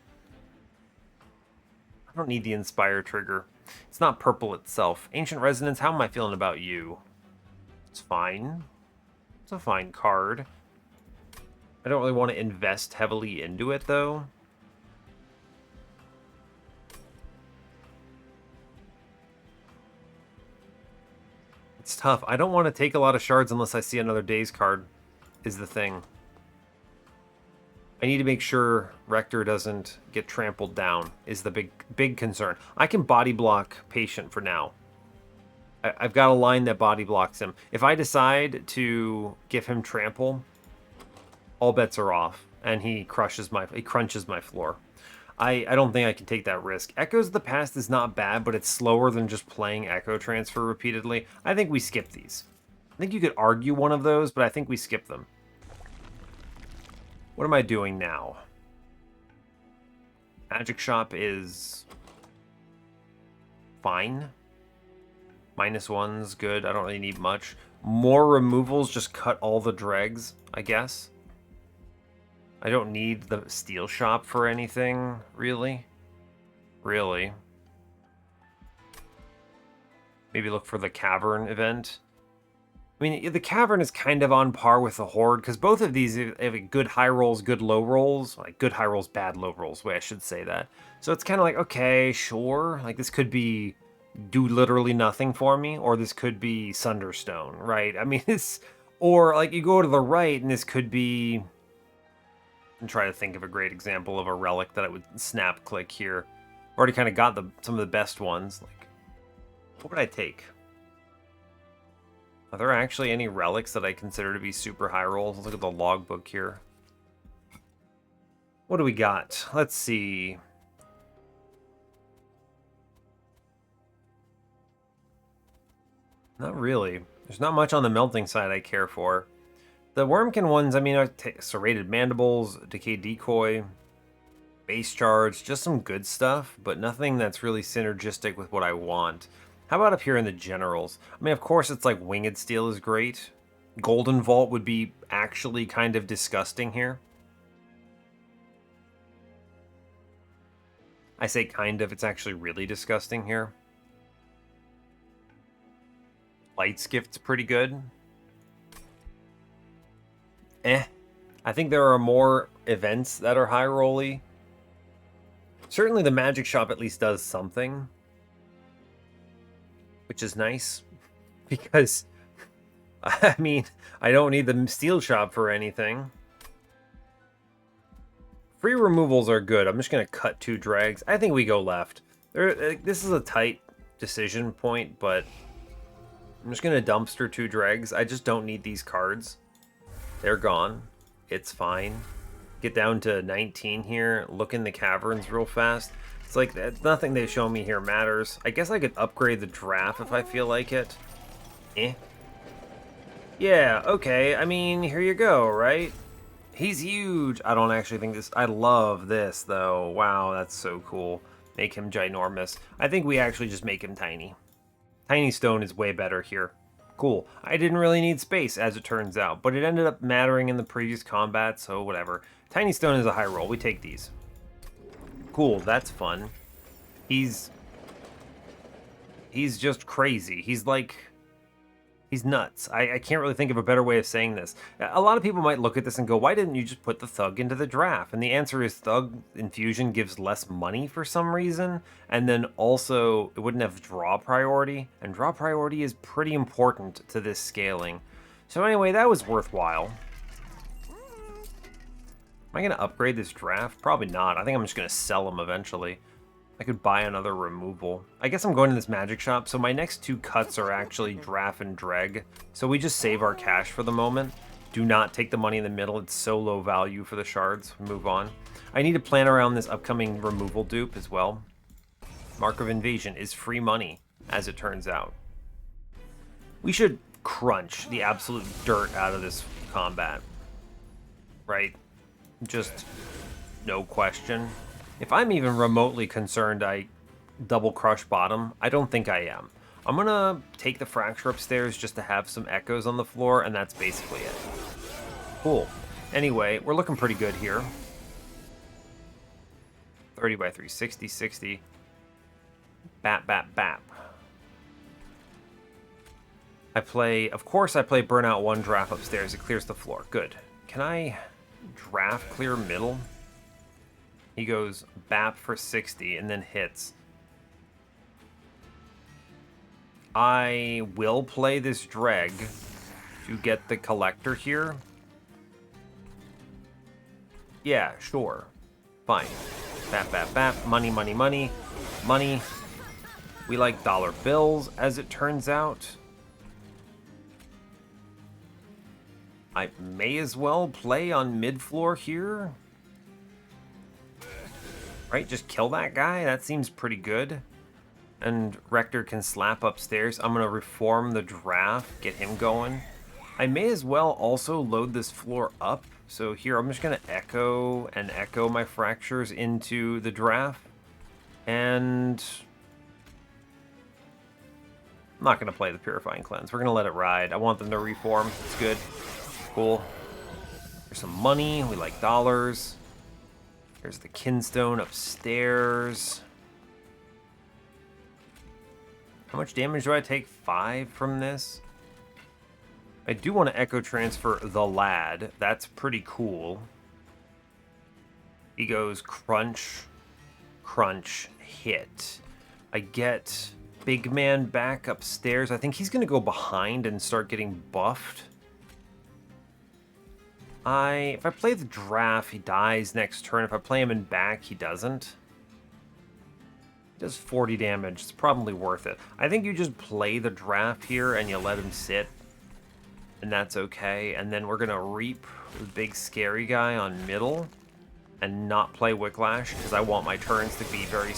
I don't need the Inspire trigger. It's not purple itself. Ancient Resonance, how am I feeling about you? It's fine. It's a fine card. I don't really want to invest heavily into it, though. It's tough. I don't want to take a lot of shards unless I see another Daze card, is the thing. I need to make sure Rector doesn't get trampled down, is the big concern. I can body block Patient for now. I've got a line that body blocks him. If I decide to give him trample, all bets are off. and he crunches my floor. I don't think I can take that risk. Echoes of the Past is not bad, but it's slower than just playing Echo Transfer repeatedly. I think we skip these. I think you could argue one of those, but I think we skip them. What am I doing now? Magic Shop is fine. -1's good. I don't really need much. More removals, just cut all the dregs, I guess. I don't need the Steel Shop for anything, really. Really. Maybe look for the Cavern event. I mean, the Cavern is kind of on par with the Horde, because both of these have good high rolls, good low rolls. Like, good high rolls, bad low rolls, way I should say that. So it's kind of like, okay, sure. Like, this could be do literally nothing for me, or this could be Sunderstone, right? I mean, it's... Or, like, you go to the right, and this could be... And try to think of a great example of a relic that I would snap click here. Already kind of got some of the best ones. Like, what would I take? Are there actually any relics that I consider to be super high rolls? Let's look at the logbook here. What do we got? Let's see. Not really. There's not much on the melting side I care for. The Wurmkin ones, I mean, serrated mandibles, decay decoy, base charge, just some good stuff, but nothing that's really synergistic with what I want. How about up here in the generals? I mean, of course, it's like Winged Steel is great. Golden Vault would be actually kind of disgusting here. I say kind of, it's actually really disgusting here. Light Gift's pretty good. I think there are more events that are high rolly. Certainly the Magic Shop at least does something, which is nice, because, I mean, I don't need the Steel Shop for anything. Free removals are good. I'm just going to cut 2 dregs. I think we go left. This is a tight decision point, but I'm just going to dumpster 2 dregs. I just don't need these cards. They're gone. It's fine. Get down to 19 here. Look in the caverns real fast. It's like, nothing they show me here matters. I guess I could upgrade the draft if I feel like it. Yeah, okay. I mean, here you go, right? He's huge. I don't actually think this... I love this, though. Wow, that's so cool. Make him ginormous. I think we actually just make him tiny. Tiny Stone is way better here. Cool. I didn't really need space, as it turns out, but it ended up mattering in the previous combat, so whatever. Tiny Stone is a high roll. We take these. Cool, that's fun. He's just crazy. He's like... He's nuts. I can't really think of a better way of saying this. A lot of people might look at this and go, why didn't you just put the Thug into the draft? And the answer is Thug Infusion gives less money for some reason, and then also it wouldn't have draw priority, and draw priority is pretty important to this scaling. So anyway, that was worthwhile. Am I going to upgrade this draft? Probably not. I think I'm just going to sell them eventually. I could buy another removal. I guess I'm going to this Magic Shop, so my next 2 cuts are actually draft and dreg. So we just save our cash for the moment. Do not take the money in the middle. It's so low value for the shards. Move on. I need to plan around this upcoming removal dupe as well. Mark of Invasion is free money, as it turns out. We should crunch the absolute dirt out of this combat. Right? Just no question. If I'm even remotely concerned I double crush bottom, I don't think I am. I'm gonna take the Fracture upstairs just to have some echoes on the floor, and that's basically it. Cool. Anyway, we're looking pretty good here. 30 by 3, 60, 60. Bap, bap, bap. Of course I play Burnout 1 draft upstairs. It clears the floor. Good. Can I draft clear middle? He goes bap for 60 and then hits. I will play this dreg to get the collector here. Yeah, sure. Fine. Bap, bap, bap. Money, money, money. Money. We like dollar bills, as it turns out. I may as well play on mid-floor here. Right, just kill that guy. That seems pretty good. And Rector can slap upstairs. I'm going to reform the draft, get him going. I may as well also load this floor up. So here, I'm just going to echo my fractures into the draft. And I'm not going to play the Purifying Cleanse. We're going to let it ride. I want them to reform. It's good. Cool. There's some money. We like dollars. There's the Kinstone upstairs. How much damage do I take? 5 from this? I do want to Echo Transfer the lad. That's pretty cool. He goes crunch, crunch, hit. I get Big Man back upstairs. I think he's going to go behind and start getting buffed. If I play the draft, he dies next turn. If I play him in back, he doesn't. He does 40 damage. It's probably worth it. I think you just play the draft here and you let him sit. And that's okay. And then we're going to reap the big scary guy on middle. And not play Wicklash, because I want my turns to be very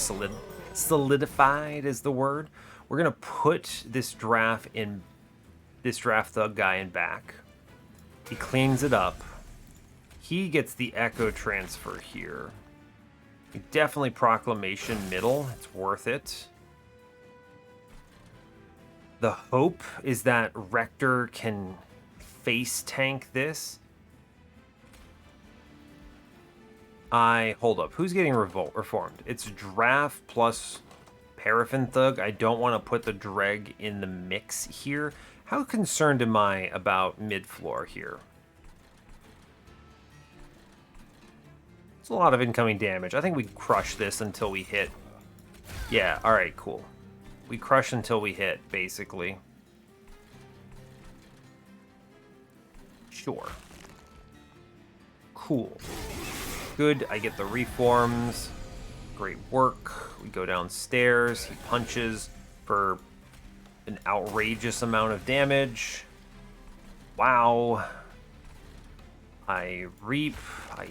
solidified is the word. We're going to put this draft Thug guy in back. He cleans it up. He gets the Echo Transfer here. Definitely Proclamation middle. It's worth it. The hope is that Rector can face tank this. Hold up. Who's getting reformed? It's Draft plus Paraffin Thug. I don't want to put the Dreg in the mix here. How concerned am I about mid-floor here? It's a lot of incoming damage. I think we crush this until we hit. Yeah, alright, cool. We crush until we hit, basically. Sure. Cool. Good, I get the reforms. Great work. We go downstairs. He punches for an outrageous amount of damage. Wow. I reap. I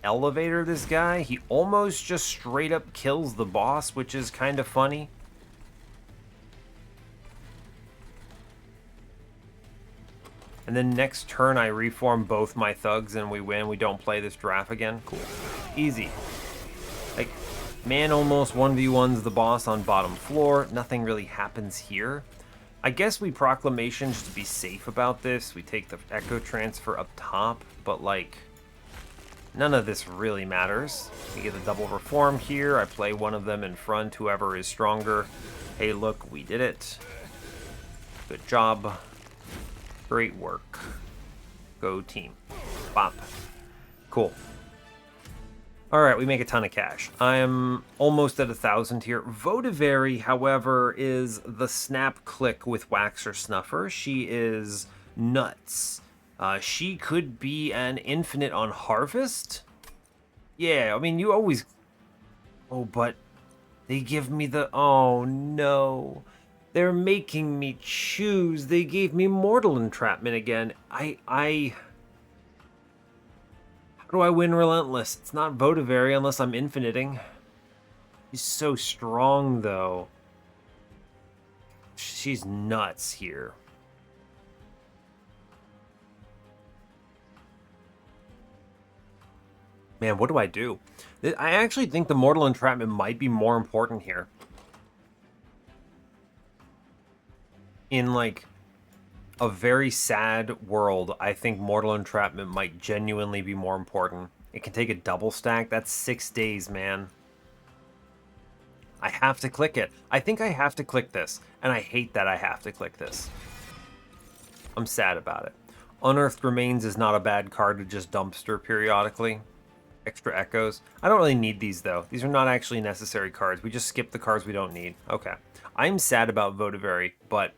elevator this guy. He almost just straight up kills the boss, which is kind of funny. And then next turn I reform both my thugs and we win. We don't play this draft again. Cool. Easy. Like, man almost 1v1s the boss on bottom floor. Nothing really happens here. I guess we Proclamation just to be safe about this. We take the Echo Transfer up top, but like, none of this really matters. We get a double reform here. I play one of them in front, whoever is stronger. Hey, look, we did it. Good job. Great work. Go team. Bop. Cool. Alright, we make a ton of cash. I'm almost at 1,000 here. Votivary, however, is the snap click with Waxer Snuffer. She is nuts. She could be an infinite on Harvest. Yeah, I mean, you always... Oh, but they give me the... Oh, no. They're making me choose. They gave me Mortal Entrapment again. How do I win Relentless? It's not Votivary unless I'm infiniting. She's so strong, though. She's nuts here. Man, what do I do? I actually think the Mortal Entrapment might be more important here. In, like, a very sad world, I think Mortal Entrapment might genuinely be more important. It can take a double stack. That's 6 days, man. I have to click it. I think I have to click this, and I hate that I have to click this. I'm sad about it. Unearthed Remains is not a bad card to just dumpster periodically. Extra Echoes. I don't really need these, though. These are not actually necessary cards. We just skip the cards we don't need. Okay. I'm sad about Votivary, but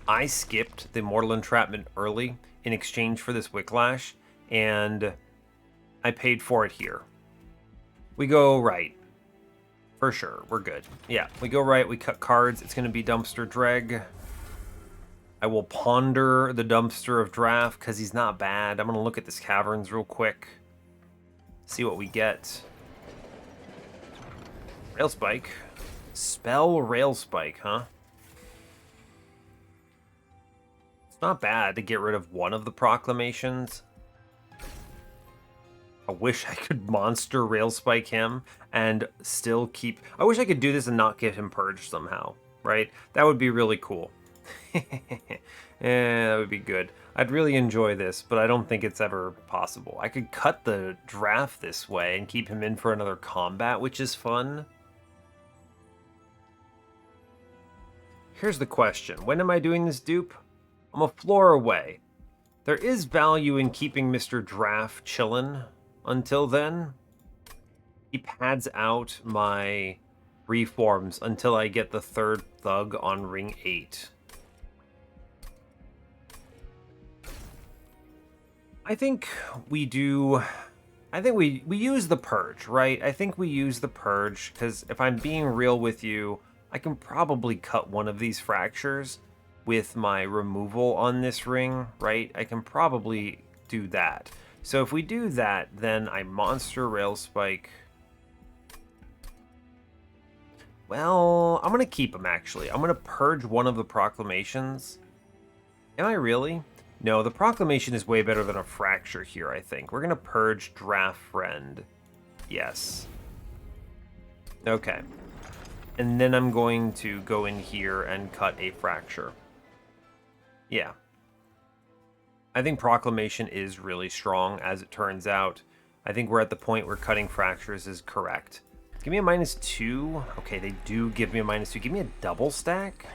I skipped the Mortal Entrapment early in exchange for this Wicklash, and I paid for it here. We go right. For sure. We're good. Yeah, we go right. We cut cards. It's going to be Dumpster Dreg. I will ponder the dumpster of draft because he's not bad. I'm going to look at this caverns real quick. See what we get. Rail Spike. Spell Rail Spike, huh? It's not bad to get rid of one of the proclamations. I wish I could monster Rail Spike him and still keep... I wish I could do this and not get him purged somehow, right? That would be really cool. Yeah, that would be good. I'd really enjoy this, but I don't think it's ever possible. I could cut the draft this way and keep him in for another combat, which is fun. Here's the question. When am I doing this dupe? I'm a floor away. There is value in keeping Mr. Draft chillin' until then. He pads out my reforms until I get the third thug on ring 8. I think we do... I think we use the purge, right? I think we use the purge because if I'm being real with you, I can probably cut one of these fractures with my removal on this ring, right? I can probably do that. So if we do that, then I monster Rail Spike. Well, I'm going to keep him, actually. I'm going to purge one of the proclamations. Am I really? No, the proclamation is way better than a fracture here, I think. We're going to purge Draft Friend. Yes. Okay. And then I'm going to go in here and cut a fracture. Yeah. I think proclamation is really strong, as it turns out. I think we're at the point where cutting fractures is correct. Give me a -2. Okay, they do give me a -2. Give me a double stack.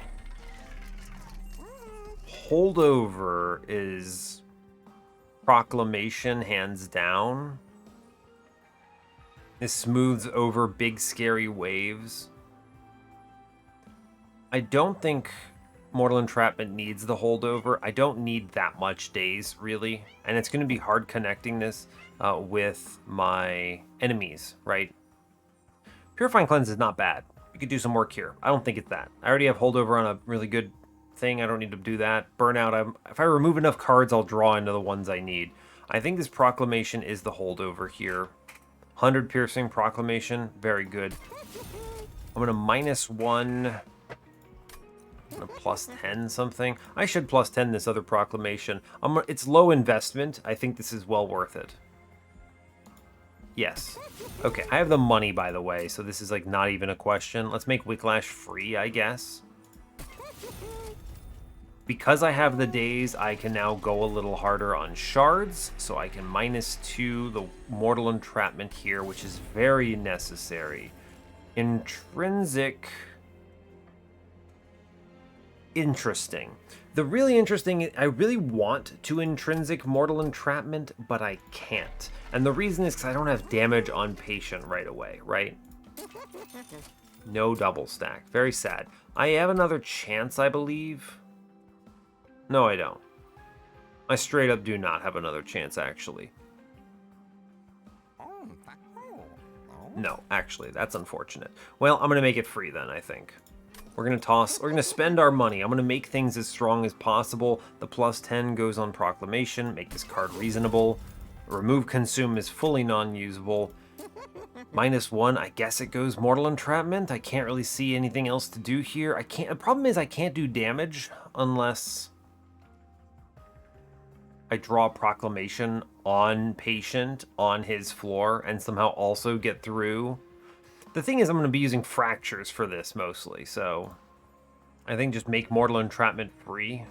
Holdover is proclamation, hands down. This smooths over big scary waves. I don't think Mortal Entrapment needs the holdover. I don't need that much days, really. And it's going to be hard connecting this with my enemies, right? Purifying Cleanse is not bad. You could do some work here. I don't think it's that. I already have holdover on a really good thing. I don't need to do that. Burnout, if I remove enough cards, I'll draw into the ones I need. I think this proclamation is the holdover here. 100 piercing proclamation, very good. I'm going to -1, I'm going to +10 something. I should +10 this other proclamation. It's low investment. I think this is well worth it. Yes. Okay, I have the money, by the way, so this is like not even a question. Let's make Wicklash free, I guess. Because I have the days, I can now go a little harder on shards, so I can -2 the Mortal Entrapment here, which is very necessary. Intrinsic... Interesting. The really interesting, I really want to intrinsic Mortal Entrapment, but I can't. And the reason is because I don't have damage on Patient right away, right? No double stack. Very sad. I have another chance, I believe. No, I don't. I straight up do not have another chance, actually. No, actually, that's unfortunate. Well, I'm going to make it free then, I think. We're going to spend our money. I'm going to make things as strong as possible. The +10 goes on Proclamation, make this card reasonable. Remove Consume is fully non-usable. -1, I guess it goes Mortal Entrapment. I can't really see anything else to do here. The problem is I can't do damage unless I draw Proclamation on Patient on his floor and somehow also get through. The thing is I'm going to be using fractures for this mostly, so I think just make Mortal Entrapment free.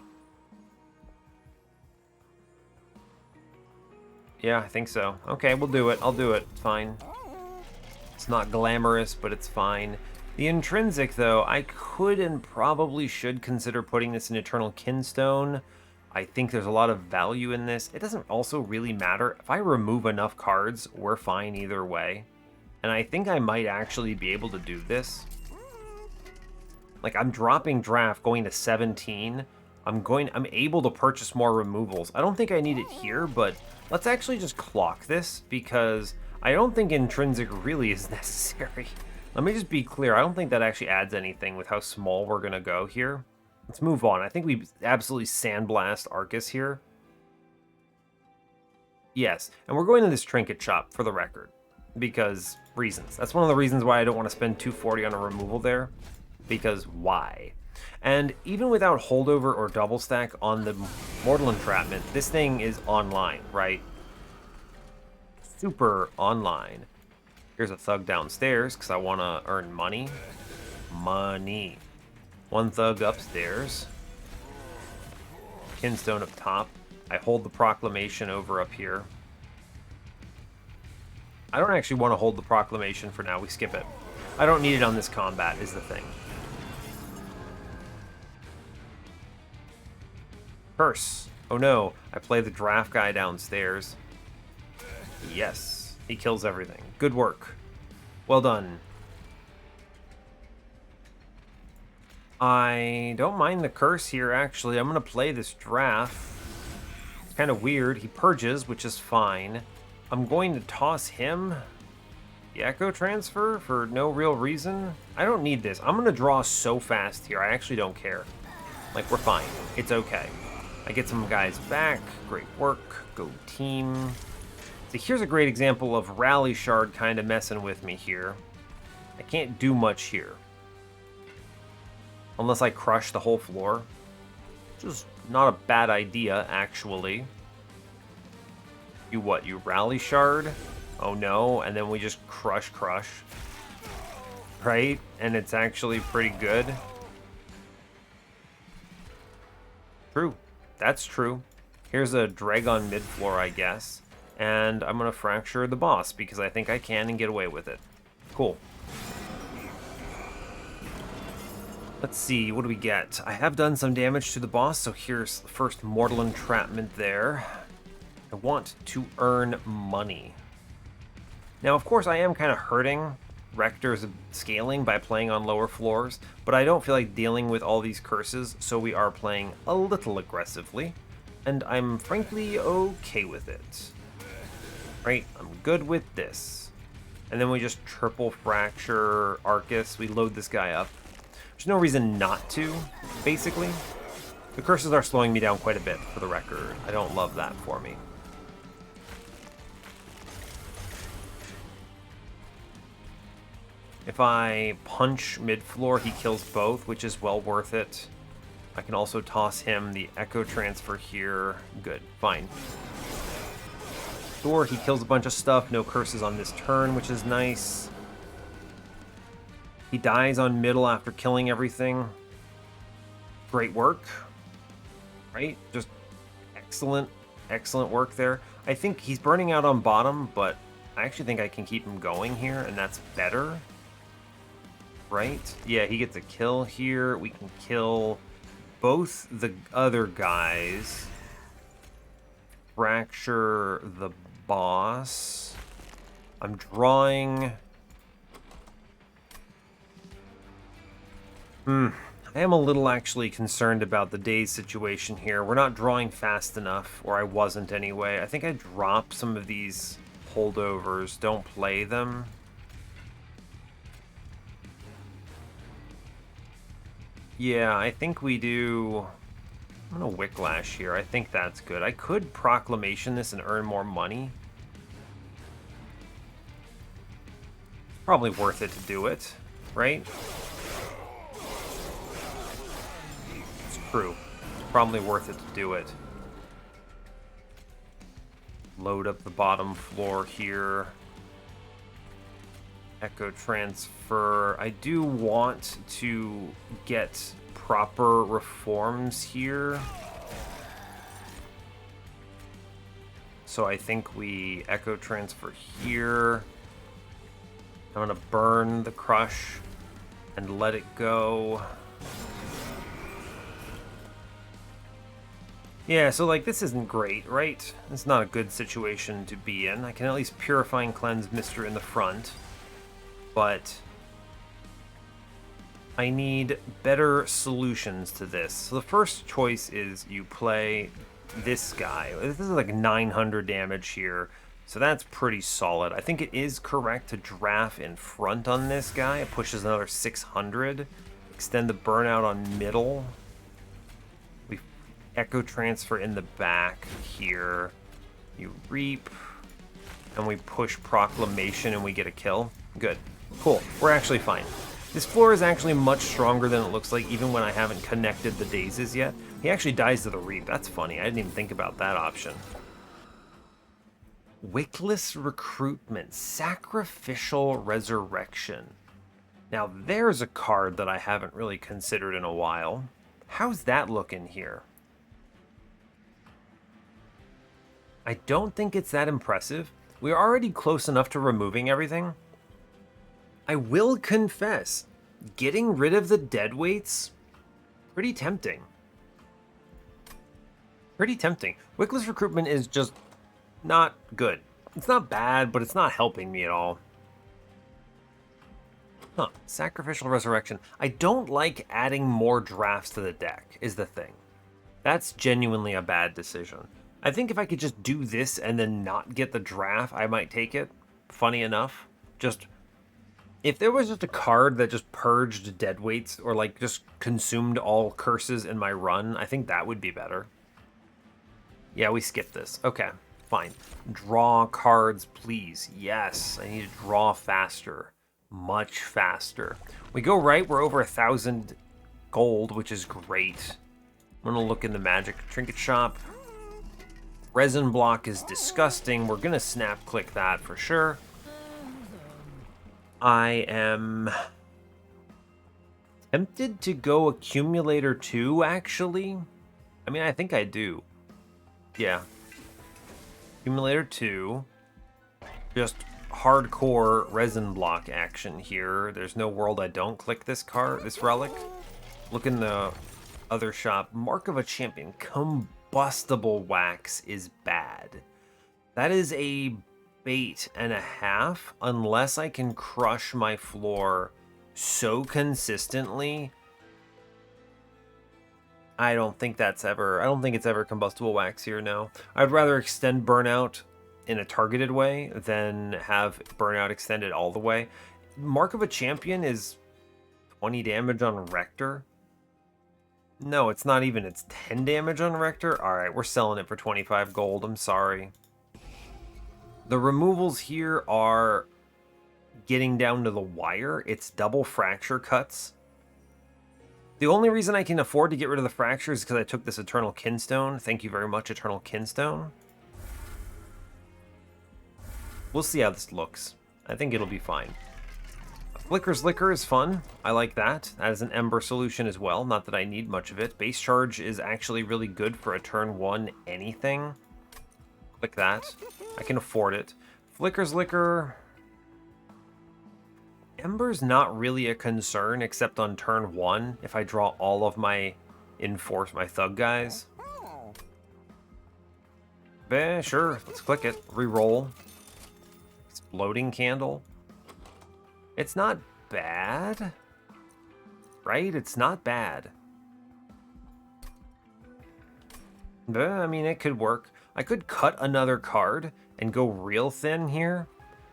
Yeah, I think so. Okay, we'll do it. I'll do it. It's fine. It's not glamorous, but it's fine. The Intrinsic, though, I could and probably should consider putting this in Eternal Kinstone. I think there's a lot of value in this. It doesn't also really matter. If I remove enough cards, we're fine either way. And I think I might actually be able to do this. Like, I'm dropping draft, going to 17. I'm able to purchase more removals. I don't think I need it here, but let's actually just clock this because I don't think Intrinsic really is necessary. Let me just be clear. I don't think that actually adds anything with how small we're going to go here. Let's move on. I think we absolutely sandblast Arcus here. Yes, and we're going to this trinket shop for the record, because reasons. That's one of the reasons why I don't want to spend 240 on a removal there, because why? And even without holdover or double stack on the Mortal Entrapment, this thing is online, right? Super online. Here's a thug downstairs, because I want to earn money. Money. One thug upstairs. Kinstone up top. I hold the proclamation over up here. I don't actually want to hold the proclamation for now. We skip it. I don't need it on this combat, is the thing. Curse. Oh no, I play the draft guy downstairs. Yes, he kills everything. Good work. Well done. I don't mind the curse here, actually. I'm going to play this draft. It's kind of weird. He purges, which is fine. I'm going to toss him the Echo Transfer for no real reason. I don't need this. I'm going to draw so fast here. I actually don't care. Like, we're fine. It's okay. I get some guys back. Great work. Go team. So here's a great example of Rally Shard kind of messing with me here. I can't do much here. Unless I crush the whole floor. Which is not a bad idea, actually. You what? You Rally Shard? Oh no, and then we just crush. Right? And it's actually pretty good. True. That's true. Here's a Dragon mid-floor, I guess. And I'm going to fracture the boss because I think I can and get away with it. Cool. Let's see, what do we get? I have done some damage to the boss, so here's the first Mortal Entrapment there. I want to earn money. Now, of course, I am kind of hurting Rector's scaling by playing on lower floors, but I don't feel like dealing with all these curses, so we are playing a little aggressively, and I'm frankly okay with it. Right, I'm good with this. And then we just triple fracture Arcus. We load this guy up. There's no reason not to, basically. The curses are slowing me down quite a bit, for the record. I don't love that for me. If I punch mid-floor, he kills both, which is well worth it. I can also toss him the Echo Transfer here. Good, fine. Sure, he kills a bunch of stuff. No curses on this turn, which is nice. He dies on middle after killing everything. Great work. Right? Just excellent, excellent work there. I think he's burning out on bottom, but I actually think I can keep him going here, and that's better. Right? Yeah, he gets a kill here. We can kill both the other guys. Fracture the boss. I'm drawing... I am a little actually concerned about the daze situation here. We're not drawing fast enough, or I wasn't anyway. I think I dropped some of these holdovers. Don't play them. Yeah, I think we do... I'm gonna Wicklash here. I think that's good. I could Proclamation this and earn more money. Probably worth it to do it, right? It's true. Probably worth it to do it. Load up the bottom floor here. Echo Transfer. I do want to get proper reforms here. So I think we Echo Transfer here. I'm gonna burn the Crush and let it go. Yeah, so like this isn't great, right? It's not a good situation to be in. I can at least Purify and Cleanse Mister in the front. But I need better solutions to this. So the first choice is you play this guy. This is like 900 damage here, so that's pretty solid. I think it is correct to draft in front on this guy. It pushes another 600. Extend the burnout on middle. Echo Transfer in the back here. You reap, and we push Proclamation, and we get a kill. Good. Cool. We're actually fine. This floor is actually much stronger than it looks like, even when I haven't connected the dazes yet. He actually dies to the reap. That's funny. I didn't even think about that option. Wickless Recruitment. Sacrificial Resurrection. Now, there's a card that I haven't really considered in a while. How's that looking here? I don't think it's that impressive. We're already close enough to removing everything. I will confess, getting rid of the deadweights, pretty tempting. Pretty tempting. Wickless Recruitment is just not good. It's not bad, but it's not helping me at all. Huh, Sacrificial Resurrection. I don't like adding more drafts to the deck, is the thing. That's genuinely a bad decision. I think if I could just do this and then not get the draft, I might take it. Funny enough. Just, if there was just a card that just purged deadweights or like just consumed all curses in my run, I think that would be better. Yeah, we skipped this. Okay, fine. Draw cards, please. Yes, I need to draw faster. Much faster. We go right, we're over 1,000 gold, which is great. I'm gonna look in the magic trinket shop. Resin block is disgusting. We're gonna snap click that for sure. I am tempted to go accumulator 2, actually. I mean, I think I do. Yeah. Accumulator 2. Just hardcore resin block action here. There's no world I don't click this card, this relic. Look in the other shop. Mark of a Champion. Combustible wax is bad. That is a bait and a half unless I can crush my floor so consistently. I don't think it's ever combustible wax here, no. I'd rather extend burnout in a targeted way than have burnout extended all the way. Mark of a Champion is 20 damage on Rector. No, it's not even. It's 10 damage on Rector. All right, we're selling it for 25 gold. I'm sorry. The removals here are getting down to the wire. It's double fracture cuts. The only reason I can afford to get rid of the fracture is because I took this Eternal Kinstone. Thank you very much, Eternal Kinstone. We'll see how this looks. I think it'll be fine. Flicker's Liquor is fun. I like that. That is an Ember solution as well. Not that I need much of it. Base Charge is actually really good for a turn 1 anything. Click that. I can afford it. Flicker's Liquor. Ember's not really a concern except on turn 1 if I draw all of my my thug guys. Sure, let's click it. Reroll. Exploding Candle. It's not bad, right? It's not bad. I mean, it could work. I could cut another card and go real thin here.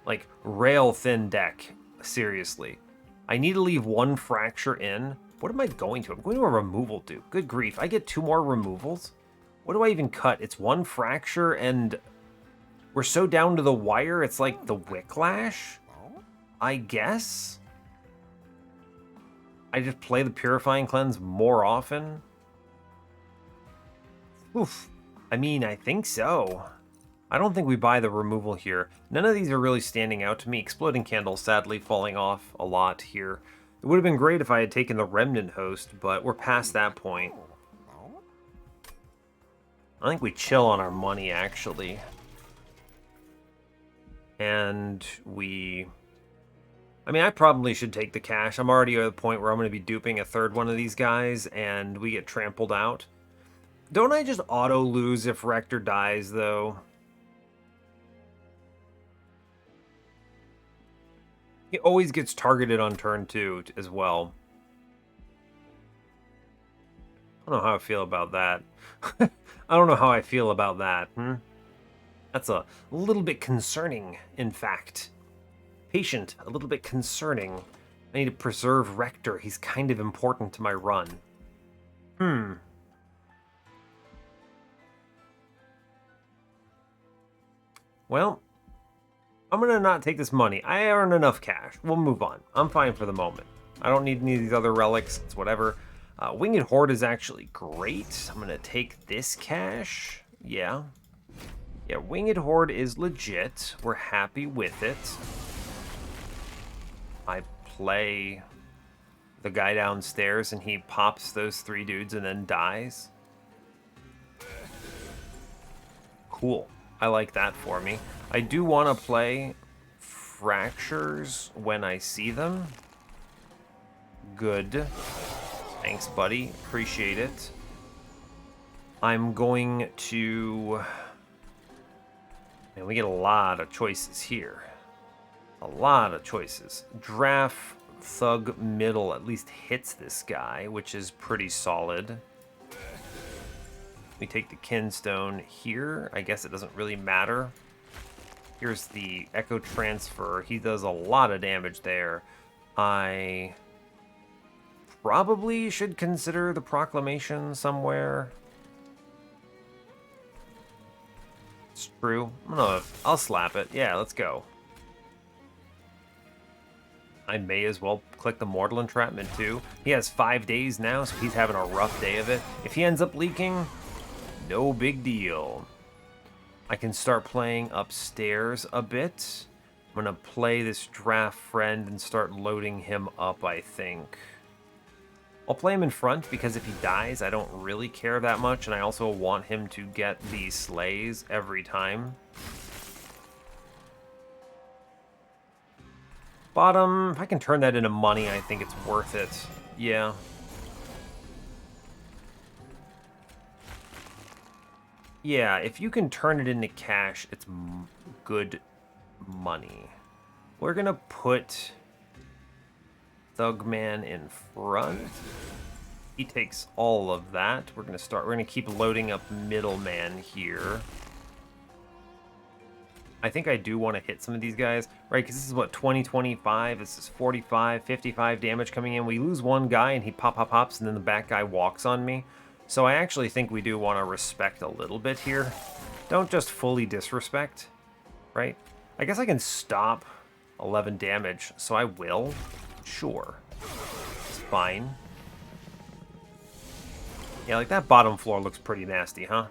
Like, rail thin deck. Seriously. I need to leave one fracture in. What am I going to? I'm going to a removal dupe. Good grief. I get 2 more removals? What do I even cut? It's 1 fracture and we're so down to the wire, it's like the Wicklash? I guess? I just play the Purifying Cleanse more often? Oof. I mean, I think so. I don't think we buy the removal here. None of these are really standing out to me. Exploding Candle sadly falling off a lot here. It would have been great if I had taken the Remnant Host, but we're past that point. I think we chill on our money, actually. And we... I mean, I probably should take the cash. I'm already at the point where I'm going to be duping a third one of these guys, and we get trampled out. Don't I just auto-lose if Rector dies, though? He always gets targeted on turn 2 as well. I don't know how I feel about that. I don't know how I feel about that. That's a little bit concerning, in fact. Patient, a little bit concerning. I need to preserve Rector. He's kind of important to my run. Well, I'm gonna not take this money. I earn enough cash. We'll move on. I'm fine for the moment. I don't need any of these other relics. It's whatever. Winged Horde is actually great. I'm gonna take this cash. Yeah. Yeah, Winged Horde is legit. We're happy with it. I play the guy downstairs and he pops those 3 dudes and then dies. Cool. I like that for me. I do want to play fractures when I see them. Good. Thanks, buddy. Appreciate it. I'm going to... Man, we get a lot of choices here. A lot of choices. Draft Thug middle at least hits this guy, which is pretty solid. We take the Kinstone here. I guess it doesn't really matter. Here's the Echo Transfer. He does a lot of damage there. I probably should consider the Proclamation somewhere. It's true. I'll slap it. Yeah, let's go. I may as well click the Mortal Entrapment too. He has 5 days now, so he's having a rough day of it. If he ends up leaking, no big deal. I can start playing upstairs a bit. I'm going to play this Draft Friend and start loading him up, I think. I'll play him in front because if he dies, I don't really care that much, and I also want him to get these slays every time. Bottom, if I can turn that into money, I think it's worth it. Yeah. Yeah, if you can turn it into cash, it's good money. We're gonna put Thugman in front. He takes all of that. We're gonna keep loading up Middleman here. I think I do want to hit some of these guys, right? Because this is what, 20-25? This is 45, 55 damage coming in. We lose one guy and he pops, and then the back guy walks on me. So I actually think we do want to respect a little bit here. Don't just fully disrespect, right? I guess I can stop 11 damage, so I will. Sure. It's fine. Yeah, like that bottom floor looks pretty nasty, huh?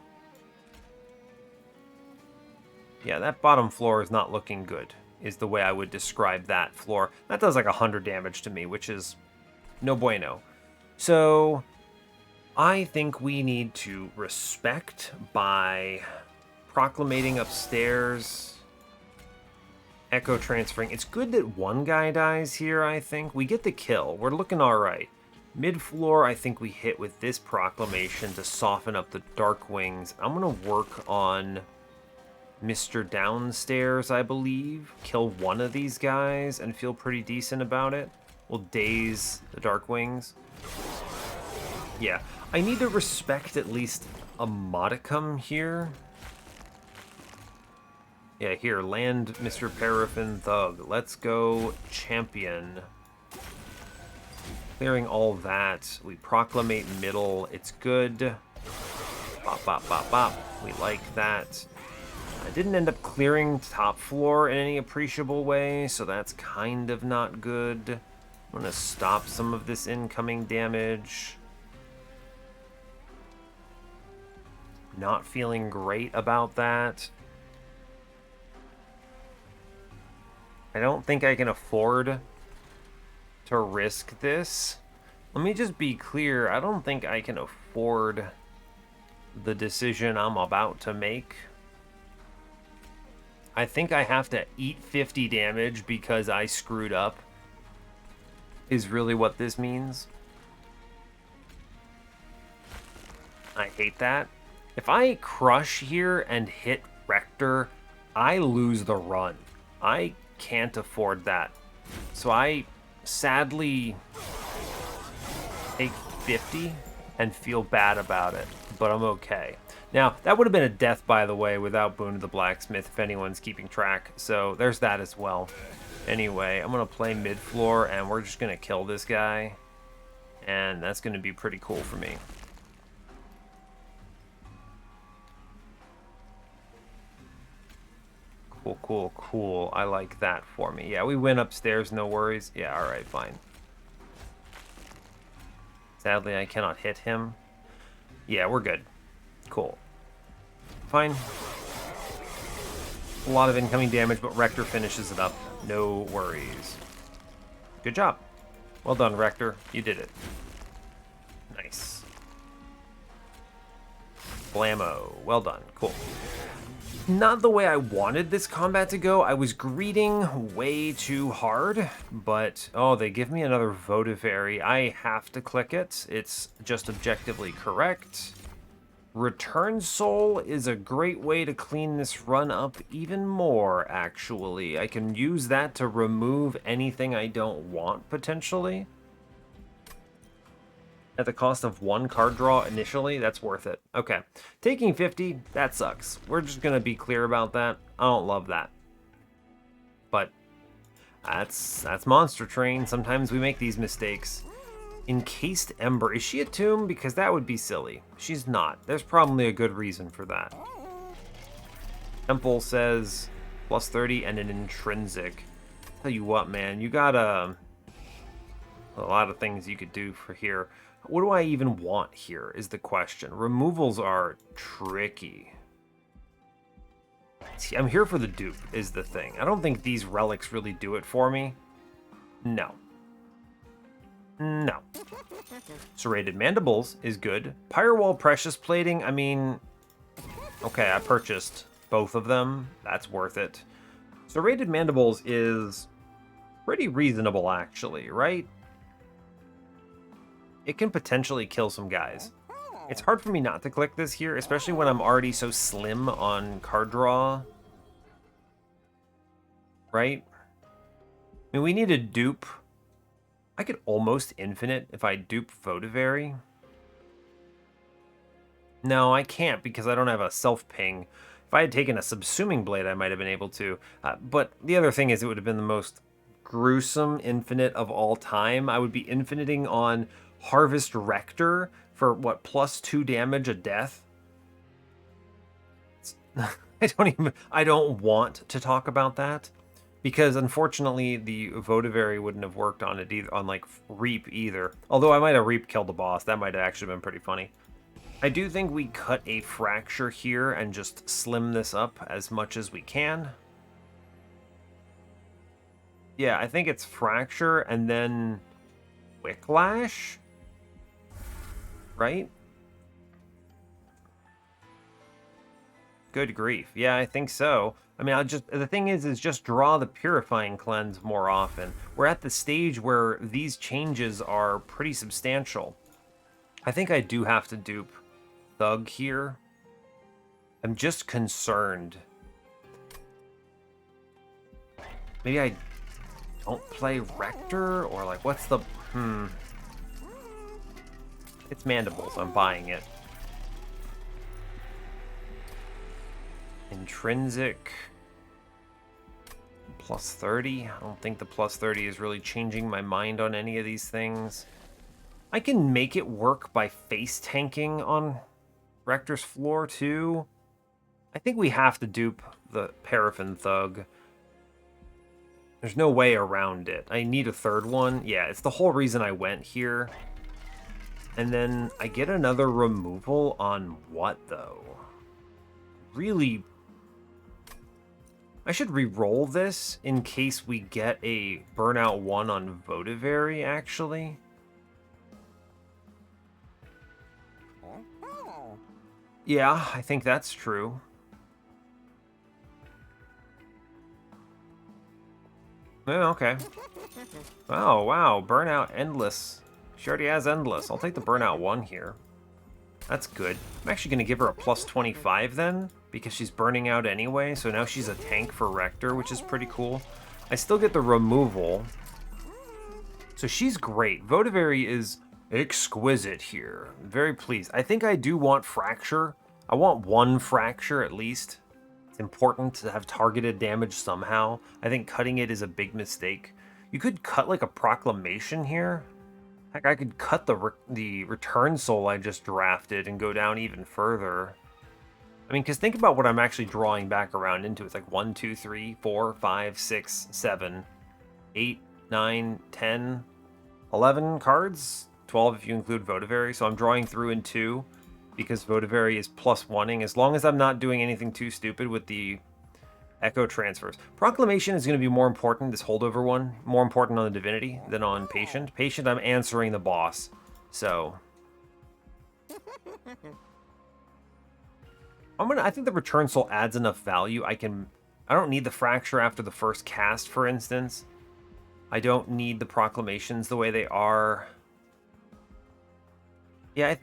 Yeah, that bottom floor is not looking good, is the way I would describe that floor. That does like 100 damage to me, which is no bueno. So I think we need to respect by proclamating upstairs, echo transferring. It's good that one guy dies here, I think. We get the kill. We're looking all right. Mid-floor, I think we hit with this proclamation to soften up the Dark Wings. I'm going to work on Mr. Downstairs, I believe. Kill one of these guys and feel pretty decent about it. We'll daze the Dark Wings. Yeah, I need to respect at least a modicum here. Yeah, here, land Mr. Paraffin Thug. Let's go champion. Clearing all that. We proclamate middle. It's good. Bop, bop, bop, bop. We like that. I didn't end up clearing top floor in any appreciable way, so that's kind of not good. I'm going to stop some of this incoming damage. Not feeling great about that. I don't think I can afford to risk this. Let me just be clear. I don't think I can afford the decision I'm about to make. I think I have to eat 50 damage because I screwed up, is really what this means. I hate that. If I crush here and hit Rector, I lose the run. I can't afford that. So I sadly take 50 and feel bad about it, but I'm okay. Now, that would have been a death, by the way, without Boone of the Blacksmith, if anyone's keeping track. So there's that as well. Anyway, I'm going to play mid-floor, and we're just going to kill this guy. And that's going to be pretty cool for me. Cool, cool, cool. I like that for me. Yeah, we win upstairs, no worries. Yeah, alright, fine. Sadly, I cannot hit him. Yeah, we're good. Cool. Fine. A lot of incoming damage, but Rector finishes it up. No worries. Good job. Well done, Rector. You did it. Nice. Blammo. Well done. Cool. Not the way I wanted this combat to go. I was greeting way too hard, but oh, they give me another Votivary. I have to click it. It's just objectively correct. Return Soul is a great way to clean this run up even more, actually. I can use that to remove anything I don't want, potentially. At the cost of 1 card draw initially, that's worth it. Okay, taking 50, that sucks. We're just gonna be clear about that. I don't love that. But that's Monster Train. Sometimes we make these mistakes. Encased Ember. Is she a tomb? Because that would be silly. She's not. There's probably a good reason for that. Temple says plus 30 and an intrinsic. Tell you what, man, you got a lot of things you could do for here. What do I even want here is the question. Removals are tricky. See, I'm here for the dupe is the thing. I don't think these relics really do it for me. No. No. Serrated Mandibles is good. Firewall Precious Plating, I mean... Okay, I purchased both of them. That's worth it. Serrated Mandibles is pretty reasonable, actually, right? It can potentially kill some guys. It's hard for me not to click this here, especially when I'm already so slim on card draw. Right? I mean, we need a dupe. I could almost infinite if I dupe Votivary. No, I can't because I don't have a self-ping. If I had taken a Subsuming Blade, I might have been able to. But the other thing is it would have been the most gruesome infinite of all time. I would be infiniting on Harvest Rector for, what, plus 2 damage a death? I don't want to talk about that. Because unfortunately, the Votivary wouldn't have worked on it either, on like Reap either. Although I might have Reap killed the boss. That might have actually been pretty funny. I do think we cut a Fracture here and just slim this up as much as we can. Yeah, I think it's Fracture and then Wicklash? Right? Good grief. Yeah, I think so. I mean, the thing is just draw the Purifying Cleanse more often. We're at the stage where these changes are pretty substantial. I think I do have to dupe Thug here. I'm just concerned. Maybe I don't play Rector, or like, what's the... It's Mandibles, I'm buying it. Intrinsic. Plus 30. I don't think the plus 30 is really changing my mind on any of these things. I can make it work by face tanking on Rector's floor too. I think we have to dupe the Paraffin Thug. There's no way around it. I need a third one. Yeah, it's the whole reason I went here. And then I get another removal on what though? Really... I should re-roll this in case we get a Burnout 1 on Votivary, actually. Yeah, I think that's true. Oh, okay. Oh, wow. Burnout Endless. She already has Endless. I'll take the Burnout 1 here. That's good. I'm actually going to give her a plus 25 then, because she's burning out anyway, so now she's a tank for Rector, which is pretty cool. I still get the removal. So she's great. Votivary is exquisite here. I'm very pleased. I think I do want Fracture. I want 1 Fracture at least. It's important to have targeted damage somehow. I think cutting it is a big mistake. You could cut like a Proclamation here. Heck, I could cut the Return Soul I just drafted and go down even further. I mean, because think about what I'm actually drawing back around into. It's like 1, 2, 3, 4, 5, 6, 7, 8, 9, 10, 11 cards. 12 if you include Votivary. So I'm drawing through in 2 because Votivary is plus 1ing. As long as I'm not doing anything too stupid with the Echo transfers. Proclamation is going to be more important, this holdover one, more important on the Divinity than on Patient. Patient, I'm answering the boss, so... I think the Return Soul adds enough value. I don't need the Fracture after the first cast, for instance. I don't need the Proclamations the way they are. Yeah, I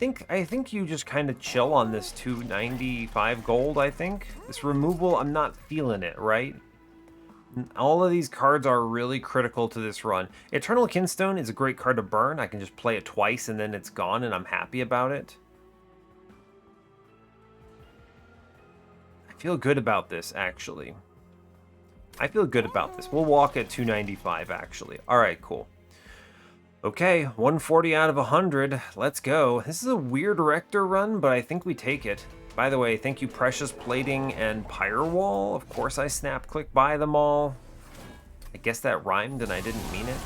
think you just kind of chill on this 295 gold, I think. This removal, I'm not feeling it, right? All of these cards are really critical to this run. Eternal Kinstone is a great card to burn. I can just play it twice and then it's gone and I'm happy about it. I feel good about this, actually. I feel good about this. We'll walk at 295, actually. All right, cool. Okay, 140 out of 100. Let's go. This is a weird Rector run, but I think we take it. By the way, thank you Precious Plating and Firewall. Of course I snap-click by them all. I guess that rhymed and I didn't mean it.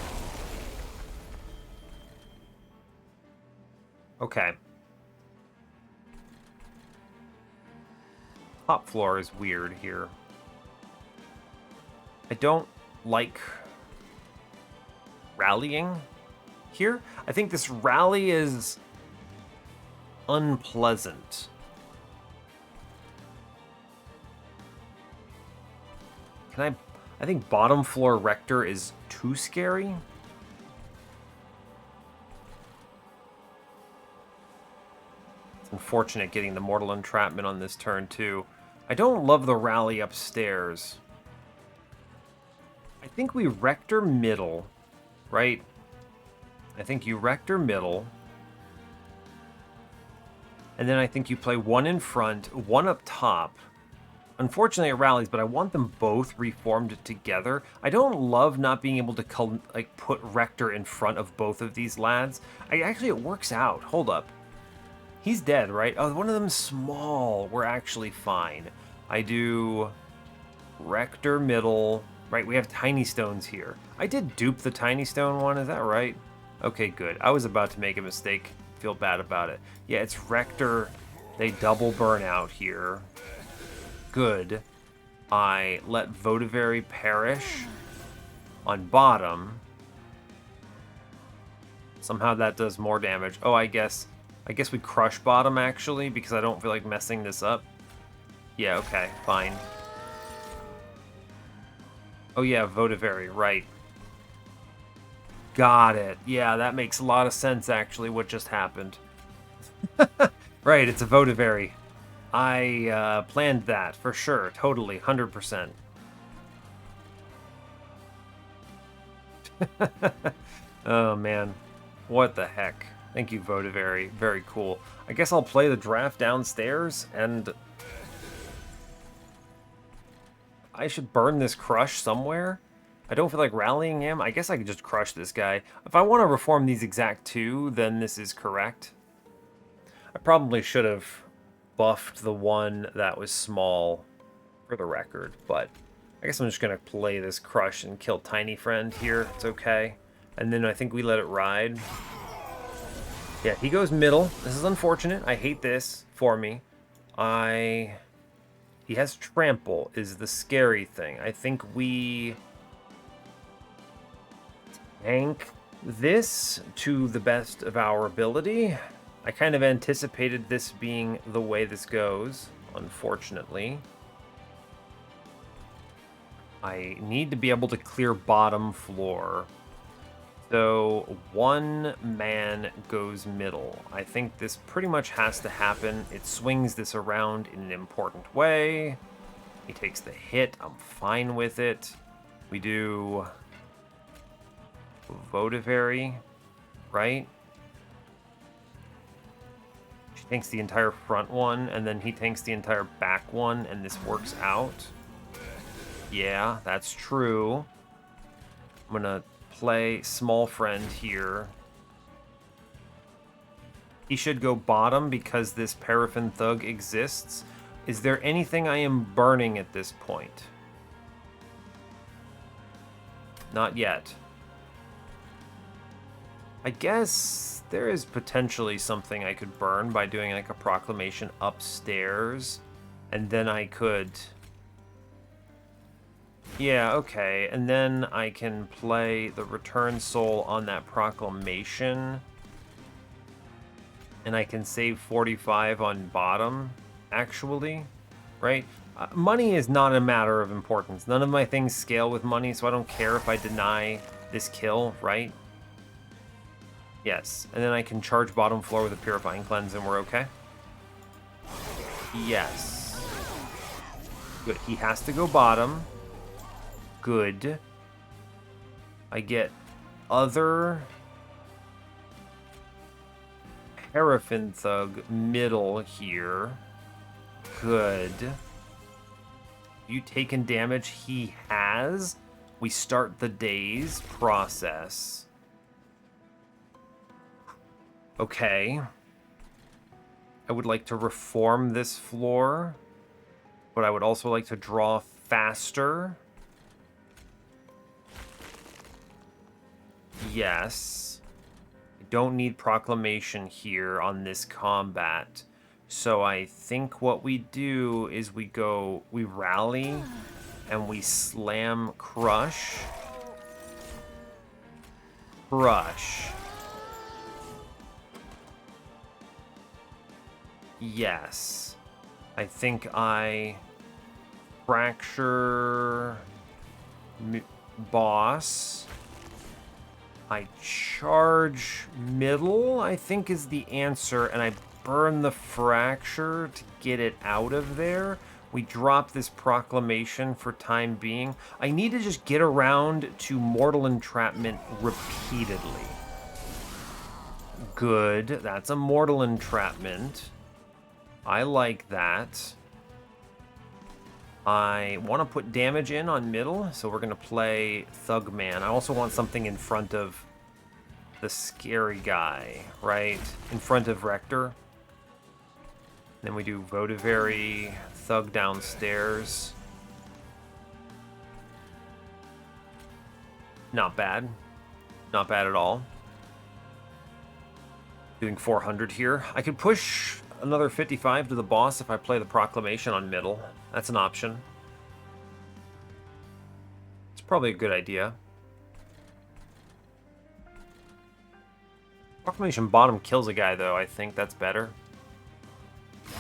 Okay. Top floor is weird here. I don't like rallying here. I think this rally is unpleasant. I think bottom floor Rector is too scary. It's unfortunate getting the Mortal Entrapment on this turn too. I don't love the rally upstairs. I think we Rector middle, right? I think you Rector middle. And then I think you play one in front, one up top. Unfortunately, it rallies, but I want them both reformed together. I don't love not being able to put Rector in front of both of these lads. Actually, it works out. Hold up. He's dead, right? Oh, one of them's small. We're actually fine. I do Rector middle. Right, we have Tiny Stones here. I did dupe the Tiny Stone one, is that right? Okay, good. I was about to make a mistake. Feel bad about it. Yeah, it's Rector. They double burn out here. Good. I let Votivary perish on bottom. Somehow that does more damage. Oh, I guess we crush bottom, actually, because I don't feel like messing this up. Yeah, okay, fine. Oh yeah, Votivary, right. Got it. Yeah, that makes a lot of sense, actually, what just happened. Right, it's a Votivary. I planned that, for sure. Totally, 100%. Oh, man. What the heck. Thank you, Votivary. Very cool. I guess I'll play the draft downstairs, and... I should burn this crush somewhere. I don't feel like rallying him. I guess I could just crush this guy. If I want to reform these exact two, then this is correct. I probably should have buffed the one that was small for the record, but I guess I'm just going to play this crush and kill Tiny Friend here. It's okay. And then I think we let it ride. Yeah, he goes middle. This is unfortunate. I hate this for me. He has Trample, is the scary thing. I think we tank this to the best of our ability. I kind of anticipated this being the way this goes, unfortunately. I need to be able to clear bottom floor. So one man goes middle. I think this pretty much has to happen. It swings this around in an important way. He takes the hit. I'm fine with it. We do Votivary, right? She tanks the entire front one, and then he tanks the entire back one, and this works out. Yeah, that's true. I'm gonna play Small Friend here. He should go bottom because this Paraffin Thug exists. Is there anything I am burning at this point? Not yet. I guess there is potentially something I could burn by doing like a proclamation upstairs. And then I could... Yeah, okay. And then I can play the Return Soul on that proclamation. And I can save 45 on bottom, actually. Right? Money is not a matter of importance. None of my things scale with money, so I don't care if I deny this kill, right? Yes. And then I can charge bottom floor with a Purifying Cleanse and we're okay? Yes. Good. He has to go bottom. Good. I get other Paraffin Thug middle here. Good. You taken damage? He has. We start the day's process. Okay. I would like to reform this floor, but I would also like to draw faster. Yes. I don't need proclamation here on this combat. So I think what we do is we rally and we slam crush. Crush. Yes. I think I fracture boss. I charge middle, I think is the answer, and I burn the fracture to get it out of there. We drop this proclamation for time being. I need to just get around to mortal entrapment repeatedly. Good. That's a mortal entrapment. I like that. I want to put damage in on middle, so we're going to play Thug Man. I also want something in front of the scary guy, right? In front of Rector. Then we do Votivary, Thug downstairs. Not bad. Not bad at all. Doing 400 here. I could push another 55 to the boss if I play the proclamation on middle. That's an option. It's probably a good idea. Proclamation bottom kills a guy, though. I think that's better.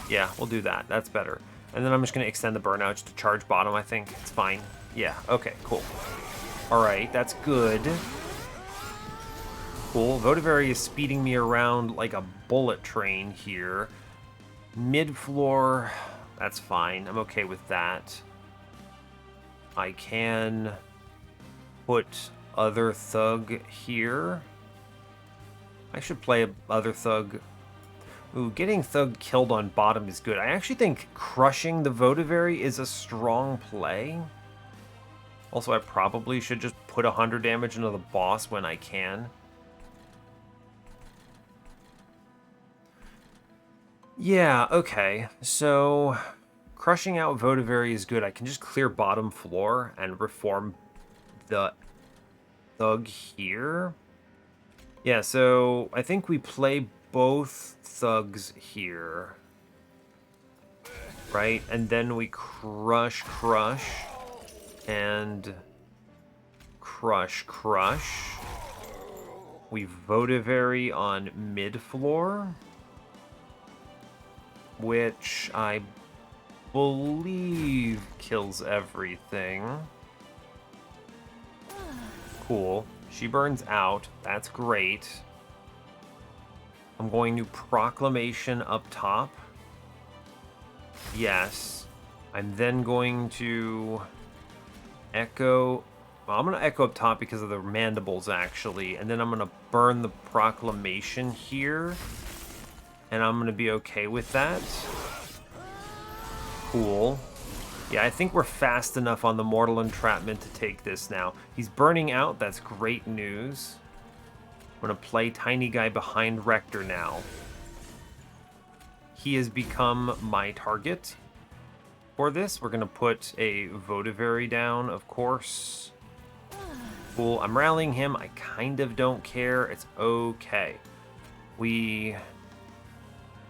Yeah, we'll do that. That's better. And then I'm just going to extend the burnout just to charge bottom, I think. It's fine. Yeah, okay, cool. Alright, that's good. Cool. Votivary is speeding me around like a bullet train here. Mid-floor, that's fine. I'm okay with that. I can put other Thug here. I should play other Thug. Ooh, getting Thug killed on bottom is good. I actually think crushing the Votivary is a strong play. Also, I probably should just put 100 damage into the boss when I can. Yeah, okay. So, crushing out Votivary is good. I can just clear bottom floor and reform the Thug here. Yeah, so I think we play both Thugs here. Right? And then we crush, and crush. We Votivary on mid-floor, which I believe kills everything. Cool. She burns out. That's great. I'm going to proclamation up top. Yes. I'm then going to echo. Well, I'm going to echo up top because of the mandibles, actually. And then I'm going to burn the proclamation here. And I'm going to be okay with that. Cool. Yeah, I think we're fast enough on the Mortal Entrapment to take this now. He's burning out. That's great news. I'm going to play Tiny Guy behind Rector now. He has become my target. for this. We're going to put a Votavary down, of course. Cool. I'm rallying him. I kind of don't care. It's okay. We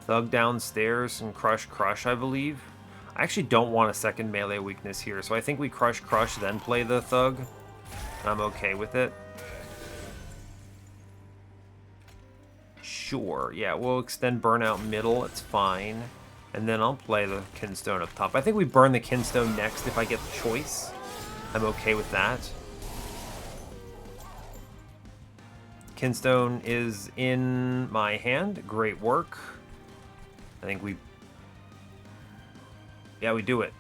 Thug downstairs and Crush, I believe. I actually don't want a second melee weakness here, so I think we Crush, then play the Thug. I'm okay with it. Sure, yeah, we'll extend Burnout middle, it's fine. And then I'll play the Kinstone up top. I think we burn the Kinstone next if I get the choice. I'm okay with that. Kinstone is in my hand. Great work. I think we... Yeah, we do it.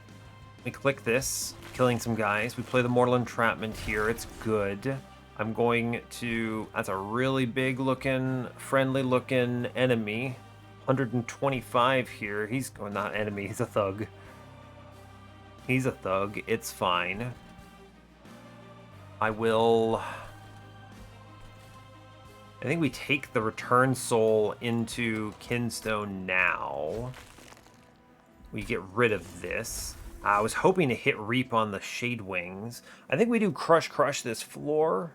We click this, killing some guys. We play the Mortal Entrapment here. It's good. I'm going to... That's a really big looking, friendly looking enemy. 125 here. He's... Oh, not enemy. He's a thug. He's a thug. It's fine. I will... I think we take the Return Soul into Kinstone now. We get rid of this. I was hoping to hit Reap on the Shade Wings. I think we do Crush this floor.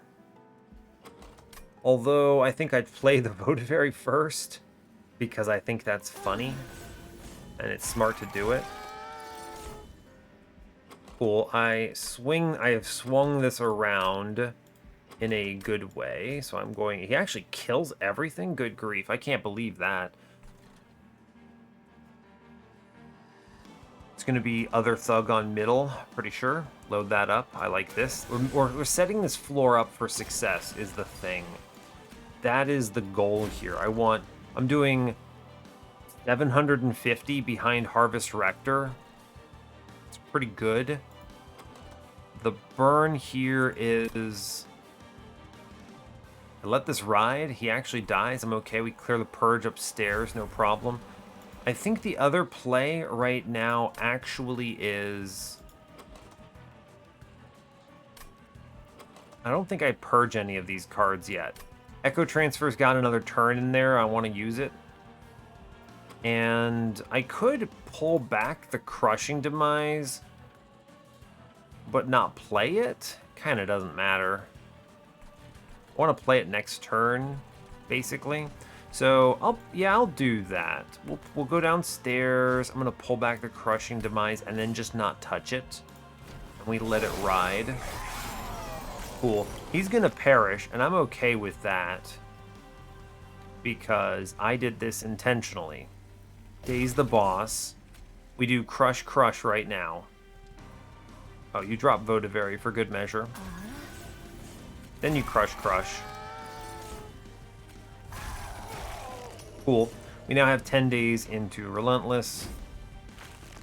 Although I think I'd play the Votavary first, because I think that's funny. And it's smart to do it. Cool. I have swung this around in a good way, so I'm going... He actually kills everything? Good grief, I can't believe that. It's going to be other Thug on middle, pretty sure. Load that up, I like this. We're setting this floor up for success, is the thing. That is the goal here. I'm doing 750 behind Harvest Rector. It's pretty good. The burn here is... I let this ride. He actually dies. I'm okay. We clear the purge upstairs. No problem. I think the other play right now actually is... I don't think I purge any of these cards yet. Echo Transfer's got another turn in there. I want to use it. And I could pull back the Crushing Demise, but not play it. Kind of doesn't matter. I want to play it next turn, basically. So I'll do that. We'll go downstairs. I'm gonna pull back the Crushing Demise and then just not touch it. And we let it ride. Cool. He's gonna perish, and I'm okay with that because I did this intentionally. Daze the boss. We do Crush right now. Oh, you drop Votavary for good measure. Then you Crush. Cool. We now have 10 days into Relentless.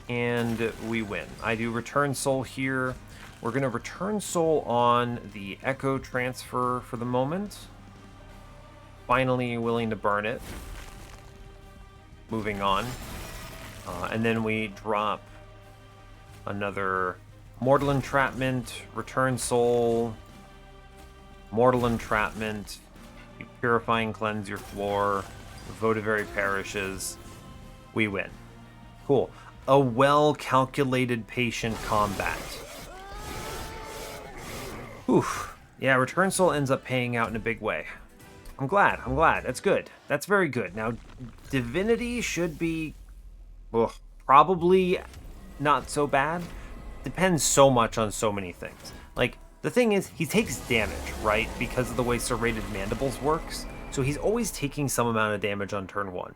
And we win. I do Return Soul here. We're going to Return Soul on the Echo Transfer for the moment. Finally willing to burn it. Moving on. And then we drop another Mortal Entrapment, Return Soul... Mortal Entrapment, you Purifying Cleanse your floor, Votavary perishes, we win. Cool. A well-calculated patient combat. Oof. Yeah, Return Soul ends up paying out in a big way. I'm glad. That's good. That's very good. Now, Divinity should be... probably not so bad. Depends so much on so many things. Like, the thing is, he takes damage, right? Because of the way Serrated Mandibles works. So he's always taking some amount of damage on turn 1.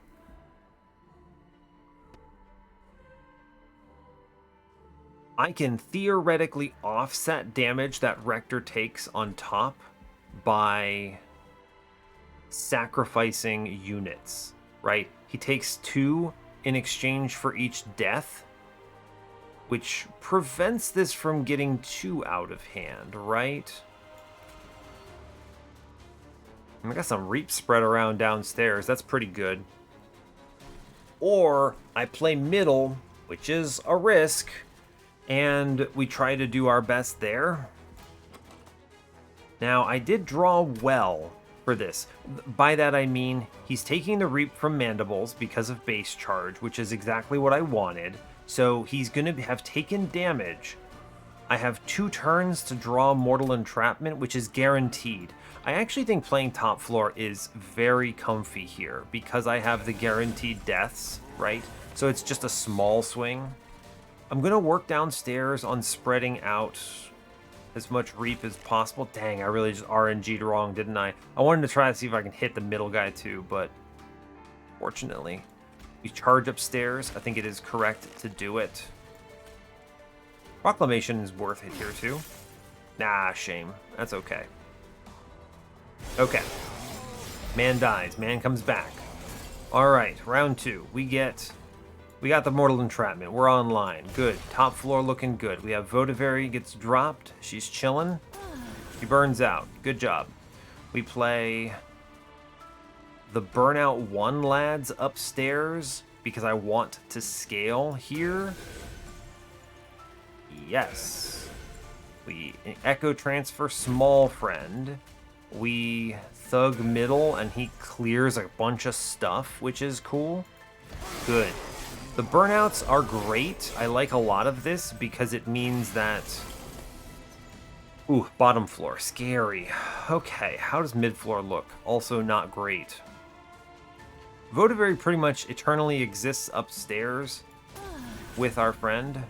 I can theoretically offset damage that Rector takes on top by sacrificing units, right? He takes 2 in exchange for each death, which prevents this from getting too out of hand, right? I got some Reap spread around downstairs. That's pretty good. Or I play middle, which is a risk, and we try to do our best there. Now, I did draw well for this. By that I mean he's taking the Reap from Mandibles because of base charge, which is exactly what I wanted. So he's going to have taken damage. I have 2 turns to draw Mortal Entrapment, which is guaranteed. I actually think playing top floor is very comfy here because I have the guaranteed deaths, right? So it's just a small swing. I'm going to work downstairs on spreading out as much reap as possible. Dang, I really just RNG'd wrong, didn't I? I wanted to try to see if I can hit the middle guy too, but fortunately, we charge upstairs. I think it is correct to do it. Proclamation is worth it here too. Nah, shame. That's okay. Okay. Man dies. Man comes back. All right, round 2. We got the Mortal Entrapment. We're online. Good. Top floor looking good. We have Votivary gets dropped. She's chilling. She burns out. Good job. We play the Burnout 1 lads upstairs because I want to scale here. Yes. We Echo Transfer Small Friend. We Thug middle, and he clears a bunch of stuff, which is cool. Good. The burnouts are great. I like a lot of this because it means that... Ooh, bottom floor. Scary. Okay, how does mid floor look? Also not great. Votivary pretty much eternally exists upstairs with our friend.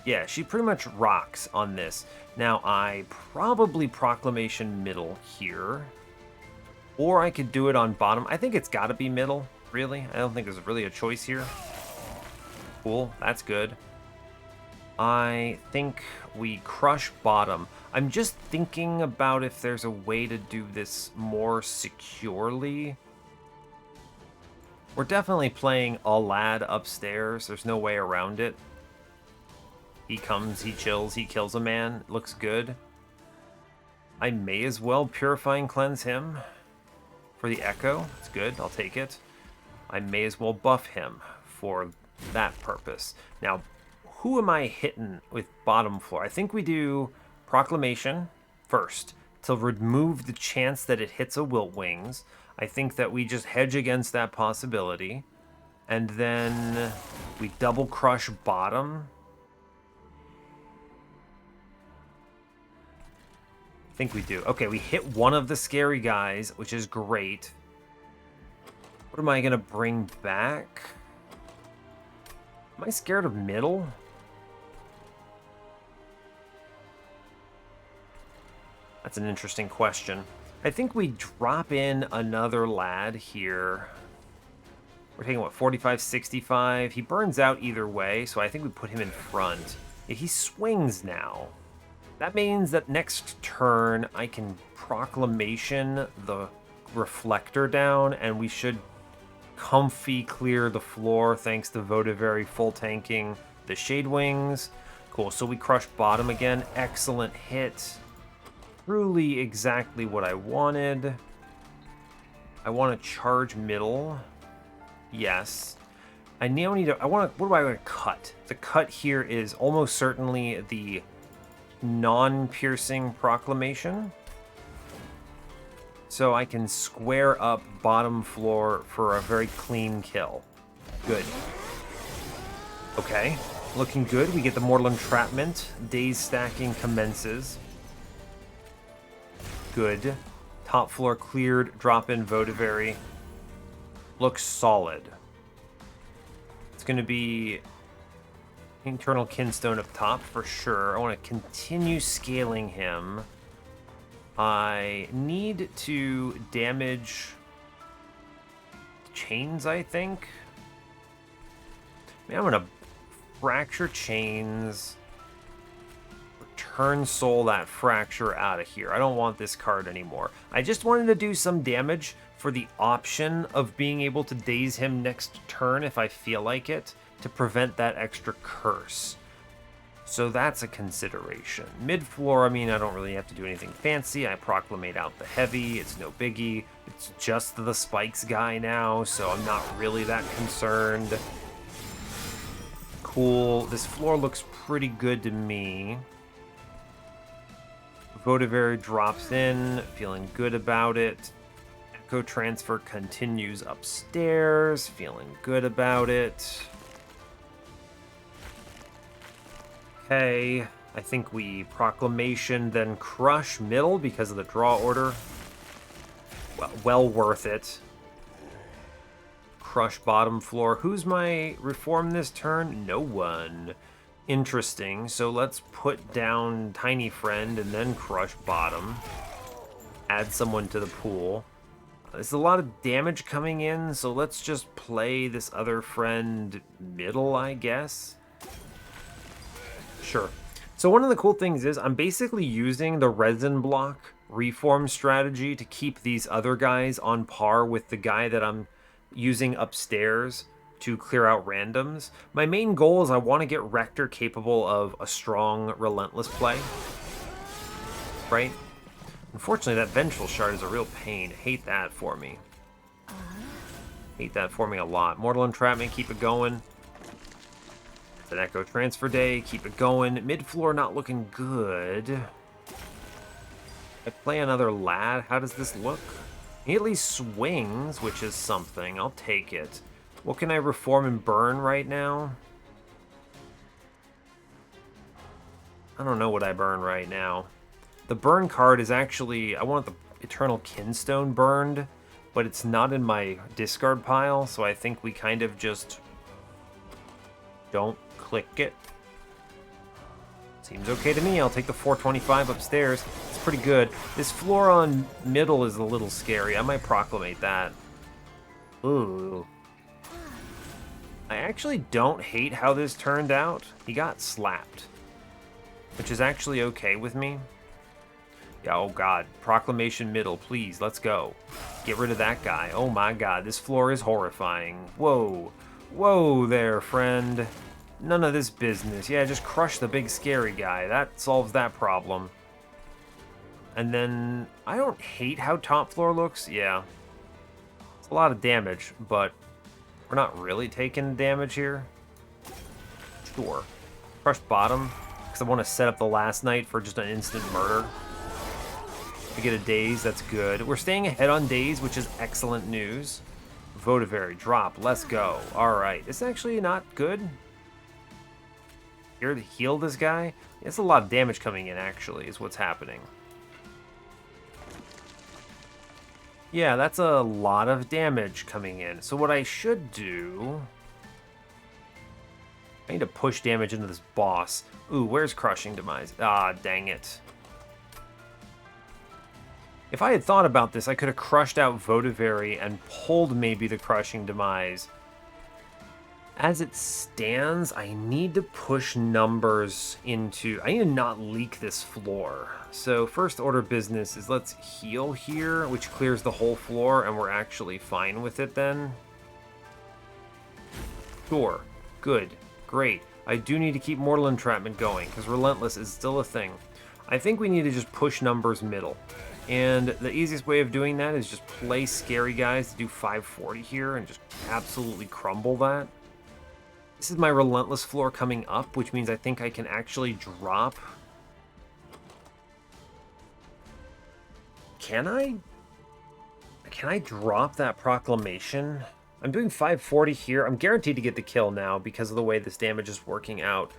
Yeah, she pretty much rocks on this. Now, I probably Proclamation middle here. Or I could do it on bottom. I think it's got to be middle, really. I don't think there's really a choice here. Cool, that's good. I think we crush bottom. I'm just thinking about if there's a way to do this more securely. We're definitely playing a lad upstairs. There's no way around it. He comes, he chills, he kills a man. Looks good. I may as well Purifying Cleanse him for the Echo. It's good, I'll take it. I may as well buff him for that purpose. Now, who am I hitting with bottom floor? I think we do Proclamation first to remove the chance that it hits a Wilt Wings. I think that we just hedge against that possibility. And then we double crush bottom. I think we do. Okay, we hit one of the scary guys, which is great. What am I going to bring back? Am I scared of middle? That's an interesting question. I think we drop in another lad here. We're taking, what, 45, 65? He burns out either way, so I think we put him in front. Yeah, he swings now. That means that next turn, I can Proclamation the Reflector down, and we should comfy clear the floor thanks to Votivary full tanking the Shade Wings. Cool, so we crush bottom again. Excellent hit. Truly exactly what I wanted. I want to charge middle. Yes. I now need to... what do I want to cut? The cut here is almost certainly the non-piercing Proclamation. So I can square up bottom floor for a very clean kill. Good. Okay. Looking good. We get the Mortal Entrapment. Daze stacking commences. Good. Top floor cleared. Drop in Votivary. Looks solid. It's going to be Internal Kinstone up top for sure. I want to continue scaling him. I need to damage chains, I think. I'm going to fracture chains. Return soul that fracture out of here. I don't want this card anymore. I just wanted to do some damage for the option of being able to daze him next turn if I feel like it, to prevent that extra curse. So that's a consideration. Mid-floor, I mean, I don't really have to do anything fancy. I Proclamate out the heavy. It's no biggie. It's just the spikes guy now, so I'm not really that concerned. Cool. This floor looks pretty good to me. Votivary drops in. Feeling good about it. Echo transfer continues upstairs. Feeling good about it. Okay. I think we Proclamation, then Crush middle because of the draw order. Well worth it. Crush bottom floor. Who's my reform this turn? No one. Interesting. So let's put down Tiny Friend and then Crush bottom. Add someone to the pool. There's a lot of damage coming in, so let's just play this other friend middle, I guess. Sure. So one of the cool things is I'm basically using the resin block reform strategy to keep these other guys on par with the guy that I'm using upstairs to clear out randoms. My main goal is I want to get Rector capable of a strong, relentless play. Right? Unfortunately, that Vengeful Shard is a real pain. Hate that for me. Hate that for me a lot. Mortal Entrapment, keep it going. It's an Echo Transfer Day, keep it going. Mid-floor not looking good. I play another lad. How does this look? He at least swings, which is something. I'll take it. What can I reform and burn right now? I don't know what I burn right now. The burn card is actually... I want the Eternal Kinstone burned, but it's not in my discard pile, so I think we kind of just don't click it. Seems okay to me. I'll take the 425 upstairs. It's pretty good. This floor on middle is a little scary. I might proclamate that. Ooh. I actually don't hate how this turned out. He got slapped, which is actually okay with me. Yeah, oh god. Proclamation middle, please. Let's go. Get rid of that guy. Oh my god. This floor is horrifying. Whoa. Whoa there, friend. None of this business. Yeah, just crush the big scary guy. That solves that problem. And then, I don't hate how top floor looks. Yeah. It's a lot of damage, but we're not really taking damage here. Sure. Crush bottom, because I want to set up the last night for just an instant murder. We get a daze, that's good. We're staying ahead on daze, which is excellent news. Votivary, drop, let's go. Alright, it's actually not good. Here to heal this guy? It's a lot of damage coming in, actually, is what's happening. Yeah, that's a lot of damage coming in. So what I should do... I need to push damage into this boss. Ooh, where's Crushing Demise? Ah, dang it. If I had thought about this, I could have crushed out Votivary and pulled maybe the Crushing Demise. As it stands, I need to push numbers into... I need to not leak this floor. So first order business is let's heal here, which clears the whole floor, and we're actually fine with it then. Sure. Good. Great. I do need to keep Mortal Entrapment going, because Relentless is still a thing. I think we need to just push numbers middle. And the easiest way of doing that is just play scary guys to do 540 here and just absolutely crumble that. This is my Relentless floor coming up, which means I think I can actually drop. Can I? Can I drop that Proclamation? I'm doing 540 here. I'm guaranteed to get the kill now because of the way this damage is working out.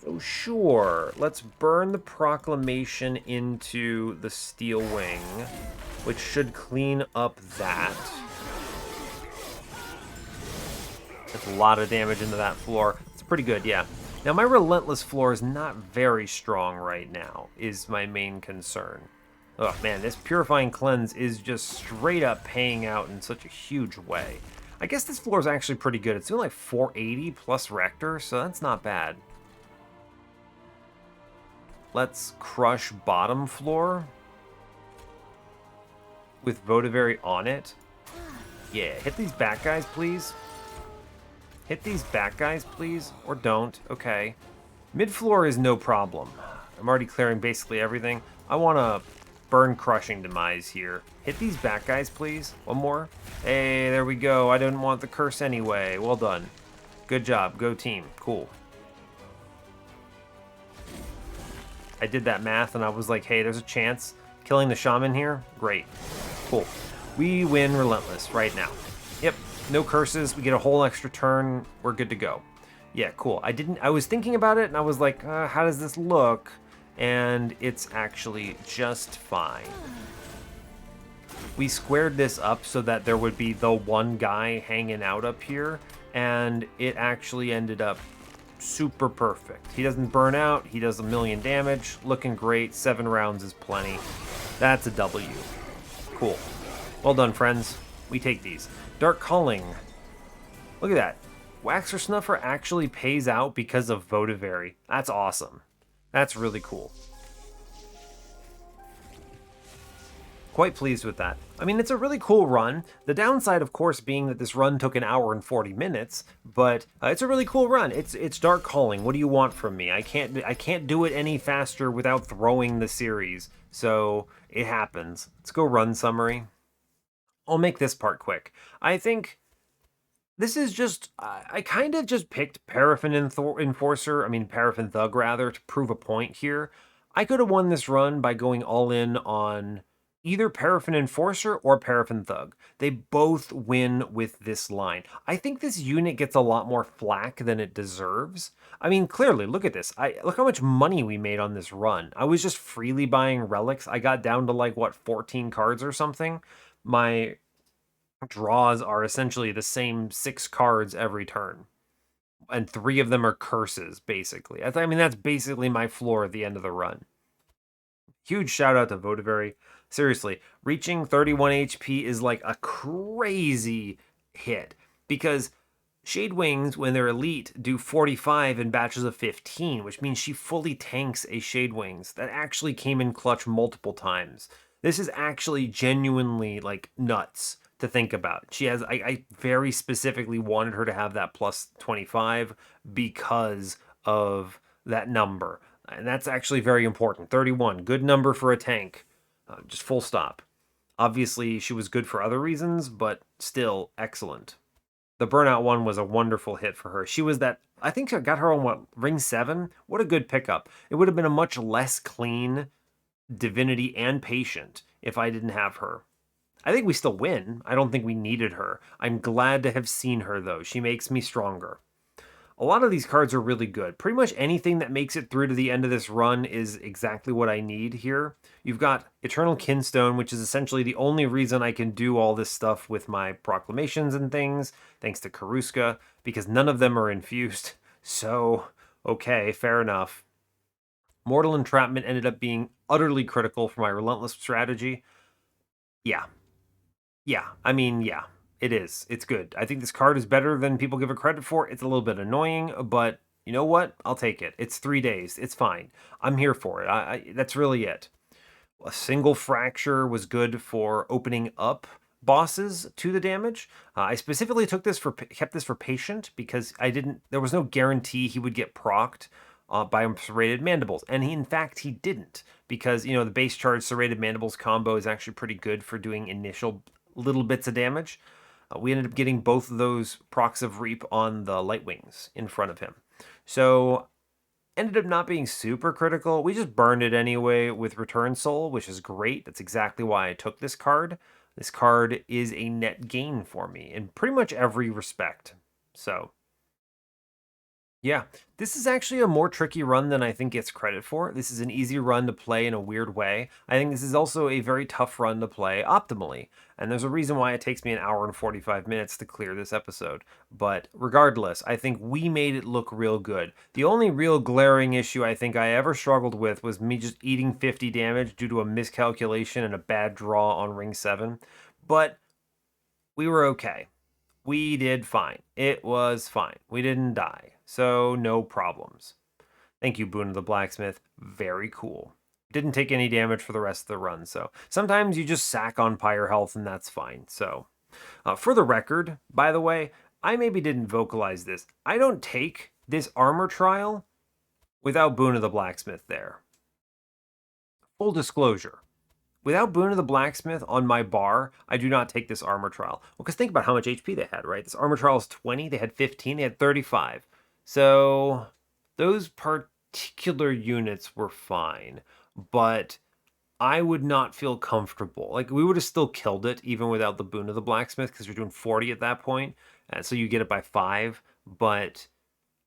So sure, let's burn the Proclamation into the Steel Wing, which should clean up that. That's a lot of damage into that floor. It's pretty good, yeah. Now, my Relentless floor is not very strong right now, is my main concern. Oh, man, this Purifying Cleanse is just straight up paying out in such a huge way. I guess this floor is actually pretty good. It's doing like 480 plus Rector, so that's not bad. Let's crush bottom floor with Votivary on it. Yeah, hit these back guys, please. Hit these back guys, please. Or don't. Okay. Mid-floor is no problem. I'm already clearing basically everything. I want to burn Crushing Demise here. Hit these back guys, please. One more. Hey, there we go. I didn't want the curse anyway. Well done. Good job. Go team. Cool. I did that math and I was like, hey, there's a chance. Killing the shaman here? Great. Cool. We win Relentless right now. Yep, no curses. We get a whole extra turn. We're good to go. Yeah, cool. I was thinking about it and I was like, how does this look? And it's actually just fine. We squared this up so that there would be the one guy hanging out up here, and it actually ended up super perfect. He doesn't burn out, he does 1,000,000 damage, looking great, 7 rounds is plenty. That's a W. Cool. Well done, friends. We take these. Dark Calling. Look at that. Waxer Snuffer actually pays out because of Votivary. That's awesome. That's really cool. Quite pleased with that. I mean, it's a really cool run. The downside, of course, being that this run took 1 hour and 40 minutes, but it's a really cool run. It's Dark Calling. What do you want from me? I can't do it any faster without throwing the series. So it happens. Let's go run summary. I'll make this part quick. I think this is just, I kind of just picked Paraffin Paraffin Thug rather, to prove a point here. I could have won this run by going all in on either Paraffin Enforcer or Paraffin Thug. They both win with this line. I think this unit gets a lot more flack than it deserves. I mean, clearly, look at this. Look how much money we made on this run. I was just freely buying relics. I got down to like, what, 14 cards or something? My draws are essentially the same 6 cards every turn. And 3 of them are curses, basically. I mean, that's basically my floor at the end of the run. Huge shout out to Votivary. Seriously, reaching 31 HP is like a crazy hit, because Shade Wings, when they're elite, do 45 in batches of 15, which means she fully tanks a Shade Wings. That actually came in clutch multiple times. This is actually genuinely like nuts to think about. She has, I very specifically wanted her to have that plus 25 because of that number. And that's actually very important. 31, good number for a tank. Just full stop. Obviously, she was good for other reasons, but still excellent. The Burnout one was a wonderful hit for her. She was that, I think I got her on, what, ring 7? What a good pickup. It would have been a much less clean Divinity and Patient if I didn't have her. I think we still win. I don't think we needed her. I'm glad to have seen her, though. She makes me stronger. A lot of these cards are really good. Pretty much anything that makes it through to the end of this run is exactly what I need here. You've got Eternal Kinstone, which is essentially the only reason I can do all this stuff with my proclamations and things, thanks to Karuska, because none of them are infused. So, okay, fair enough. Mortal Entrapment ended up being utterly critical for my Relentless strategy. Yeah. Yeah, I mean, yeah. It is. It's good. I think this card is better than people give it credit for. It's a little bit annoying, but you know what? I'll take it. It's 3 days. It's fine. I'm here for it. That's really it. A single fracture was good for opening up bosses to the damage. I specifically kept this for Patient because there was no guarantee he would get procced by Serrated Mandibles, and in fact he didn't, because the base charge Serrated Mandibles combo is actually pretty good for doing initial little bits of damage. We ended up getting both of those procs of Reap on the Light Wings in front of him. So, ended up not being super critical. We just burned it anyway with Return Soul, which is great. That's exactly why I took this card. This card is a net gain for me in pretty much every respect. So, yeah, this is actually a more tricky run than I think gets credit for. This is an easy run to play in a weird way. I think this is also a very tough run to play optimally. And there's a reason why it takes me 1 hour and 45 minutes to clear this episode. But regardless, I think we made it look real good. The only real glaring issue I think I ever struggled with was me just eating 50 damage due to a miscalculation and a bad draw on ring 7. But we were okay. We did fine. It was fine. We didn't die. So no problems. Thank you, Boone of the Blacksmith. Very cool. Didn't take any damage for the rest of the run, so sometimes you just sack on Pyre Health and that's fine. So, for the record, by the way, I maybe didn't vocalize this. I don't take this armor trial without Boone of the Blacksmith there. Full disclosure. Without Boone of the Blacksmith on my bar, I do not take this armor trial. Well, because think about how much HP they had, right? This armor trial is 20, they had 15, they had 35. So, those particular units were fine. But I would not feel comfortable. Like, we would have still killed it even without the boon of the blacksmith because you're doing 40 at that point, so you get it by 5, but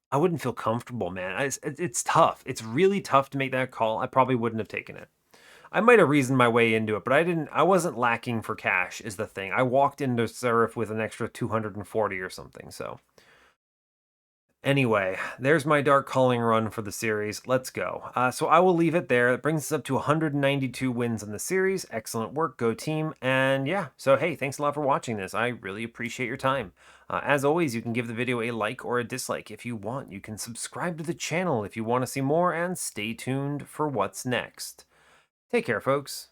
I wouldn't feel comfortable, man. It's tough. It's really tough to make that call. I probably wouldn't have taken it. I might have reasoned my way into it, but I wasn't lacking for cash is the thing. I walked into Seraph with an extra 240 or something, so. Anyway, there's my dark calling run for the series. Let's go. So I will leave it there. That brings us up to 192 wins in the series. Excellent work, go team. And yeah, so hey, thanks a lot for watching this. I really appreciate your time. As always, you can give the video a like or a dislike if you want. You can subscribe to the channel if you want to see more, and stay tuned for what's next. Take care, folks.